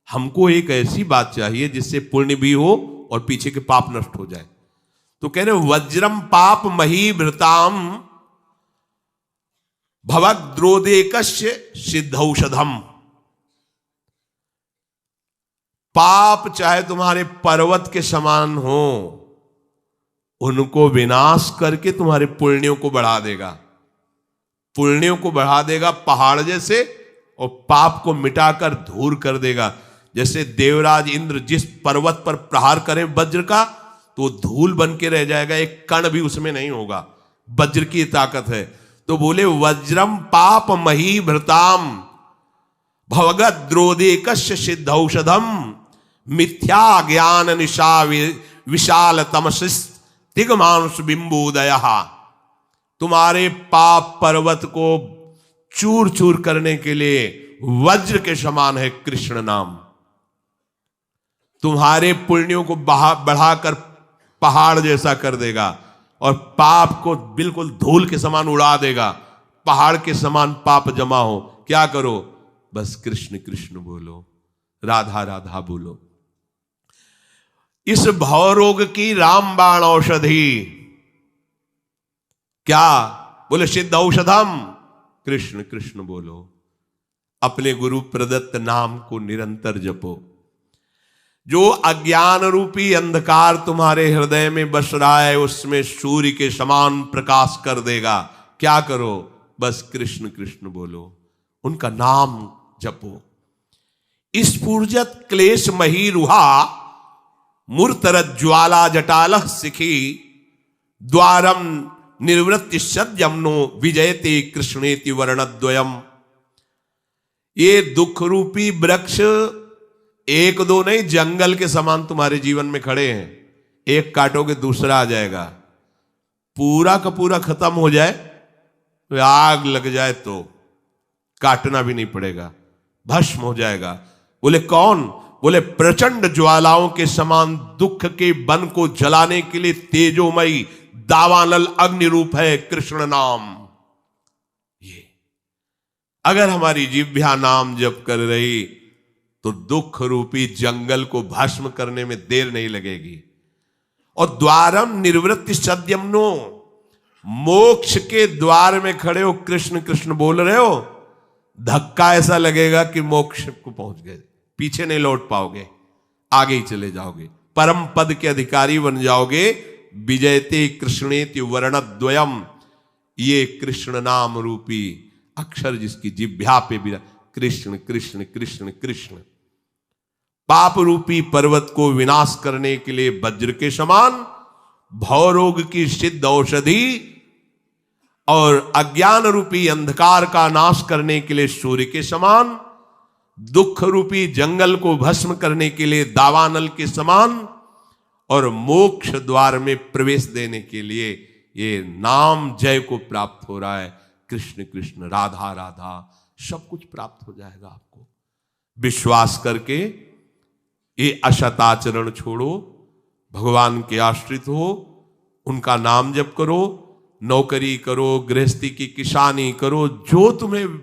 हमको एक ऐसी बात चाहिए जिससे पुण्य भी हो और पीछे के पाप नष्ट हो जाए। तो कह रहे वज्रम पाप मही भृताम भवद्रोदेकस्य सिद्धौषधम। पाप चाहे तुम्हारे पर्वत के समान हो, उनको विनाश करके तुम्हारे पुण्यों को बढ़ा देगा। पुण्यों को बढ़ा देगा पहाड़ जैसे, और पाप को मिटाकर धूर कर देगा। जैसे देवराज इंद्र जिस पर्वत पर प्रहार करें वज्र का, तो धूल बन के रह जाएगा, एक कण भी उसमें नहीं होगा। वज्र की ताकत है। तो बोले वज्रम पाप मही भृताम भवगत द्रोदेकस्य सिद्ध औषधम मिथ्या ज्ञान निशा विशाल तमसिस तिगमांस बिंबोदय। तुम्हारे पाप पर्वत को चूर चूर करने के लिए वज्र के समान है कृष्ण नाम। तुम्हारे पुण्यों को बढ़ाकर पहाड़ जैसा कर देगा और पाप को बिल्कुल धूल के समान उड़ा देगा। पहाड़ के समान पाप जमा हो, क्या करो? बस कृष्ण कृष्ण बोलो, राधा राधा बोलो। इस भवरोग की रामबाण औषधि क्या? बोले सिद्ध औषधम, कृष्ण कृष्ण बोलो। अपने गुरु प्रदत्त नाम को निरंतर जपो। जो अज्ञान रूपी अंधकार तुम्हारे हृदय में बस रहा है उसमें सूर्य के समान प्रकाश कर देगा। क्या करो? बस कृष्ण कृष्ण बोलो, उनका नाम जपो। स्फूर्जत क्लेश मही रुहा मूर्तरत ज्वाला जटाल सिखी द्वारम निर्वृत्ति सद्यमनो विजयते कृष्णेति वर्णद्वयम। ये दुख रूपी वृक्ष एक दो नहीं, जंगल के समान तुम्हारे जीवन में खड़े हैं। एक काटोगे दूसरा आ जाएगा। पूरा का पूरा खत्म हो जाए तो आग लग जाए तो काटना भी नहीं पड़ेगा, भस्म हो जाएगा। बोले कौन? बोले प्रचंड ज्वालाओं के समान दुख के वन को जलाने के लिए तेजोमयी दावानल अग्नि रूप है कृष्ण नाम। ये अगर हमारी जिह्वा नाम जप कर रही तो दुख रूपी जंगल को भस्म करने में देर नहीं लगेगी। और द्वारम निर्वृत्ति सद्यमनो, मोक्ष के द्वार में खड़े हो, कृष्ण कृष्ण बोल रहे हो, धक्का ऐसा लगेगा कि मोक्ष को पहुंच गए, पीछे नहीं लौट पाओगे, आगे ही चले जाओगे, परम पद के अधिकारी बन जाओगे। विजयते कृष्णेति वर्णद्वयम, ये कृष्ण नाम रूपी अक्षर जिसकी जिह्वा पे भी कृष्ण कृष्ण कृष्ण कृष्ण, पाप रूपी पर्वत को विनाश करने के लिए वज्र के समान, भवरोग की सिद्ध औषधि और अज्ञान रूपी अंधकार का नाश करने के लिए सूर्य के समान, दुख रूपी जंगल को भस्म करने के लिए दावानल के समान, और मोक्ष द्वार में प्रवेश देने के लिए ये नाम जय को प्राप्त हो रहा है। कृष्ण कृष्ण राधा राधा, सब कुछ प्राप्त हो जाएगा आपको। विश्वास करके ये असत आचरण छोड़ो, भगवान के आश्रित हो, उनका नाम जप करो, नौकरी करो, गृहस्थी की किसानी करो, जो तुम्हें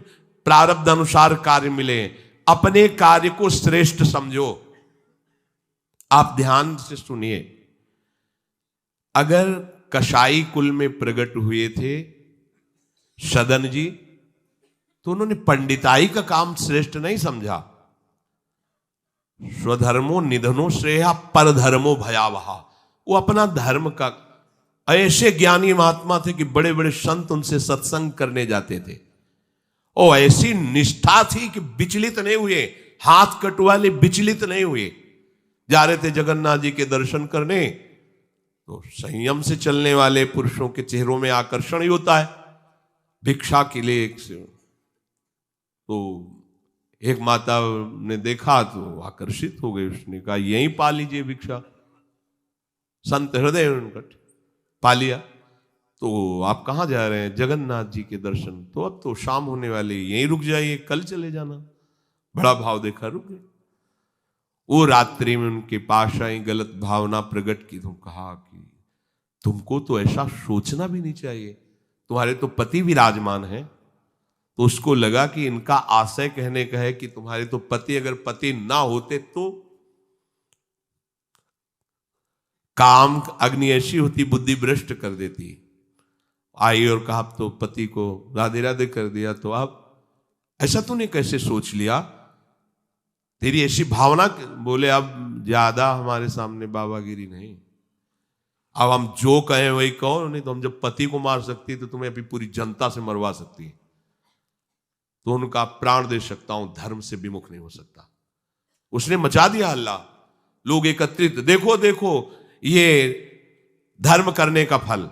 प्रारब्ध अनुसार कार्य मिले, अपने कार्य को श्रेष्ठ समझो। आप ध्यान से सुनिए, अगर कसाई कुल में प्रकट हुए थे सदन जी, तो उन्होंने पंडिताई का काम श्रेष्ठ नहीं समझा। स्वधर्मो निधनो श्रेया परधर्मो भयावहा, वो अपना धर्म का, ऐसे ज्ञानी महात्मा थे कि बड़े बड़े संत उनसे सत्संग करने जाते थे, और ऐसी निष्ठा थी कि विचलित नहीं हुए, हाथ कटवाले विचलित नहीं हुए। जा रहे थे जगन्नाथ जी के दर्शन करने, तो संयम से चलने वाले पुरुषों के चेहरों में आकर्षण ही होता है भिक्षा के लिए। तो एक माता ने देखा तो आकर्षित हो गई, उसने कहा यहीं पा लीजिए भिक्षा, संत हृदय उनका पा लिया। तो आप कहाँ जा रहे हैं? जगन्नाथ जी के दर्शन। तो अब तो शाम होने वाली, यहीं रुक जाइए, कल चले जाना। बड़ा भाव देखा, रुक गए। वो रात्रि में उनके पास आई, गलत भावना प्रकट की, तो कहा कि तुमको तो ऐसा सोचना भी नहीं चाहिए, तुम्हारे तो पति विराजमान है। तो उसको लगा कि इनका आशय कहने का है कि तुम्हारे तो पति, अगर पति ना होते तो काम अग्नि ऐसी होती, बुद्धि भ्रष्ट कर देती। आई और कहा तो पति को राधे राधे कर दिया, तो आप ऐसा तूने कैसे सोच लिया, तेरी ऐसी भावना। बोले अब ज्यादा हमारे सामने बाबागिरी नहीं, अब हम जो कहें वही कहो, नहीं तो हम जब पति को मार सकती तो तुम्हें अभी पूरी जनता से मरवा सकती है, तो उनका प्राण दे सकता हूं, धर्म से विमुख नहीं हो सकता। उसने मचा दिया हल्ला, लोग एकत्रित, देखो देखो ये धर्म करने का फल।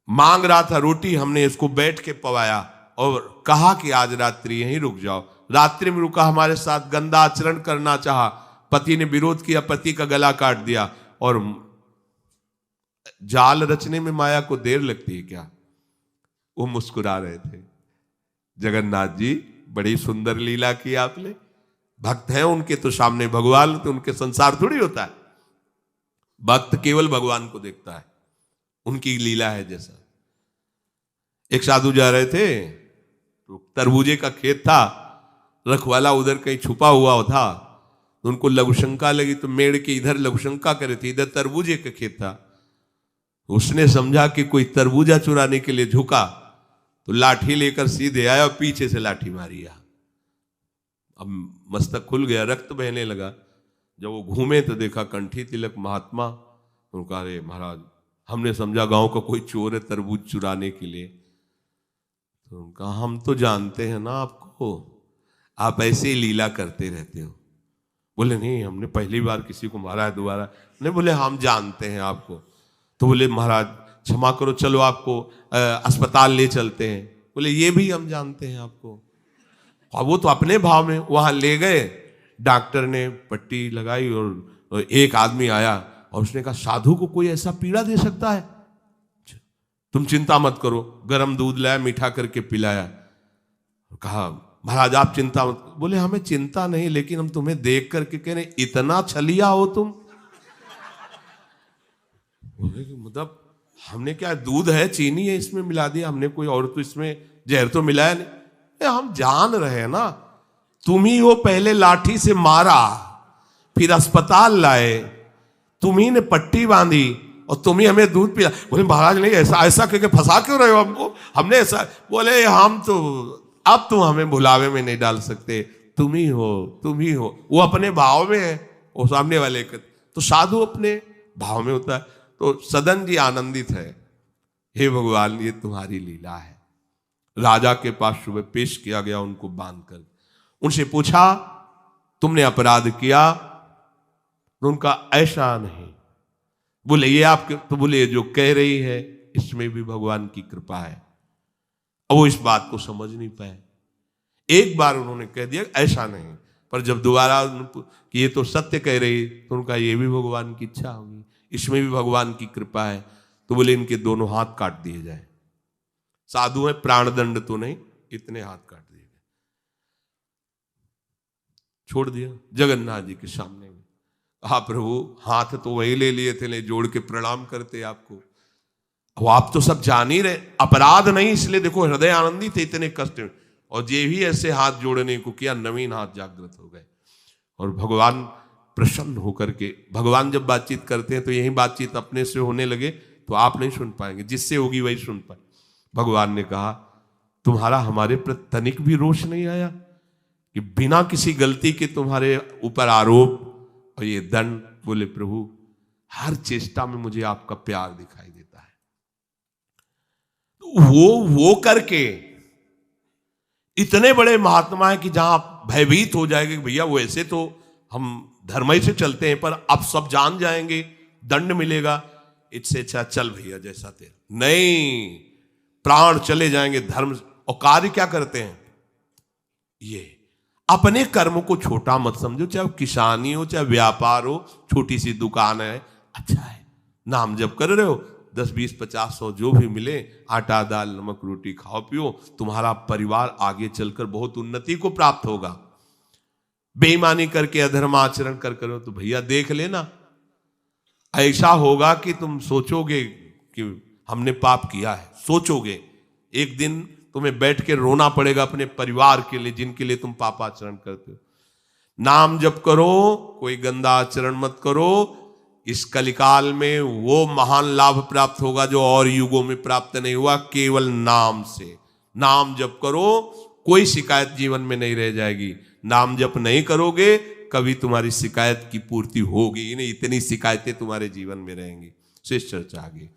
मांग रहा था रोटी, हमने इसको बैठ के पवाया और कहा कि आज रात्रि यहीं रुक जाओ। रात्रि में रुका, हमारे साथ गंदा आचरण करना चाहा, पति ने विरोध किया, पति का गला काट दिया। और जाल रचने में माया को देर लगती है क्या? वो मुस्कुरा रहे थे। जगन्नाथ जी बड़ी सुंदर लीला की आपने, भक्त हैं उनके तो सामने भगवान, तो उनके संसार थोड़ी होता है। भक्त केवल भगवान को देखता है, उनकी लीला है जैसा। एक साधु जा रहे थे तो तरबूजे का खेत था, रखवाला उधर कहीं छुपा हुआ था, तो उनको लघुशंका लगी, तो मेड़ के इधर लघुशंका करे थे, इधर तरबूजे का खेत था। उसने समझा कि कोई तरबूजा चुराने के लिए झुका, तो लाठी लेकर सीधे आया और पीछे से लाठी मारी। अब मस्तक खुल गया, रक्त बहने लगा। जब वो घूमे तो देखा कंठी तिलक महात्मा। उनका अरे महाराज, हमने समझा गांव का कोई चोर है तरबूज चुराने के लिए। तो उनका हम तो जानते हैं ना आपको, आप ऐसे ही लीला करते रहते हो। बोले नहीं, हमने पहली बार किसी को मारा है, दोबारा नहीं। बोले हम जानते हैं आपको। तो बोले महाराज क्षमा करो, चलो आपको अस्पताल ले चलते हैं। बोले ये भी हम जानते हैं आपको। और वो तो अपने भाव में वहां ले गए, डॉक्टर ने पट्टी लगाई और एक आदमी आया और उसने कहा साधु को कोई ऐसा पीड़ा दे सकता है? तुम चिंता मत करो। गरम दूध लाया, मीठा करके पिलाया। कहा महाराज आप चिंता मत। बोले हमें चिंता नहीं, लेकिन हम तुम्हें देख करके कह रहे इतना छलिया हो तुम। मतलब हमने क्या, दूध है, चीनी है, इसमें मिला दिया हमने, कोई और तो इसमें जहर तो मिलाया नहीं। हम जान रहे हैं ना, तुम ही वो पहले लाठी से मारा, फिर अस्पताल लाए, तुम ही ने पट्टी बांधी और तुम ही हमें दूध पिला। बोले महाराज नहीं, ऐसा ऐसा करके फंसा क्यों रहे हो हमको, हमने ऐसा। बोले हम तो अब तुम हमें भुलावे में नहीं डाल सकते, तुम ही हो, तुम ही हो। वो अपने भाव में है, वो सामने वाले के। तो साधु अपने भाव में होता है। तो सदन जी आनंदित है, हे भगवान ये तुम्हारी लीला है। राजा के पास सुबह पेश किया गया उनको बांधकर। उनसे पूछा तुमने अपराध किया? तो उनका ऐसा नहीं। बोले ये आपके, तो बोले जो कह रही है इसमें भी भगवान की कृपा है। अब वो इस बात को समझ नहीं पाए। एक बार उन्होंने कह दिया ऐसा नहीं, पर जब दोबारा कि ये तो सत्य कह रही, तो उनका ये भी भगवान की इच्छा होगी, इसमें भी भगवान की कृपा है। तो बोले इनके दोनों हाथ काट दिए जाए। साधु है, प्राणदंड तो नहीं, इतने हाथ काट दिए गए, छोड़ दिया जगन्नाथ जी के सामने में। हाँ प्रभु, हाथ तो वही ले लिए थे, ले जोड़ के प्रणाम करते आपको। अब आप तो सब जान ही रहे, अपराध नहीं, इसलिए देखो हृदय आनंदित थे, इतने कष्ट में। और जे भी ऐसे हाथ जोड़ने को किया, नवीन हाथ जागृत हो गए। और भगवान प्रसन्न होकर के, भगवान जब बातचीत करते हैं तो यही बातचीत अपने से होने लगे तो आप नहीं सुन पाएंगे, जिससे होगी वही सुन पाए। भगवान ने कहा तुम्हारा हमारे प्रति तनिक भी रोष नहीं आया कि बिना किसी गलती के तुम्हारे ऊपर आरोप और ये दंड? बोले प्रभु हर चेष्टा में मुझे आपका प्यार दिखाई देता है। तो वो करके इतने बड़े महात्मा है कि जहां भयभीत हो जाएंगे कि भैया वो ऐसे तो हम धर्म से चलते हैं, पर अब सब जान जाएंगे, दंड मिलेगा, इससे अच्छा चल भैया जैसा तेरा। नहीं, प्राण चले जाएंगे धर्म। और कार्य क्या करते हैं? ये अपने कर्म को छोटा मत समझो, चाहे किसानी हो, चाहे व्यापार हो, छोटी सी दुकान है, अच्छा है, नाम जप कर रहे हो, 10, 20, 50, 100 जो भी मिले, आटा दाल नमक रोटी खाओ पियो, तुम्हारा परिवार आगे चलकर बहुत उन्नति को प्राप्त होगा। बेईमानी करके अधर्म आचरण कर करो तो भैया देख लेना, ऐसा होगा कि तुम सोचोगे कि हमने पाप किया है। सोचोगे, एक दिन तुम्हें बैठ के रोना पड़ेगा अपने परिवार के लिए जिनके लिए तुम पाप आचरण करते हो। नाम जप करो, कोई गंदा आचरण मत करो। इस कलिकाल में वो महान लाभ प्राप्त होगा जो और युगों में प्राप्त नहीं हुआ, केवल नाम से। नाम जप करो, कोई शिकायत जीवन में नहीं रह जाएगी। नाम जप नहीं करोगे, कभी तुम्हारी शिकायत की पूर्ति होगी ही नहीं, इतनी शिकायतें तुम्हारे जीवन में रहेंगी। शेष चर्चा आगे।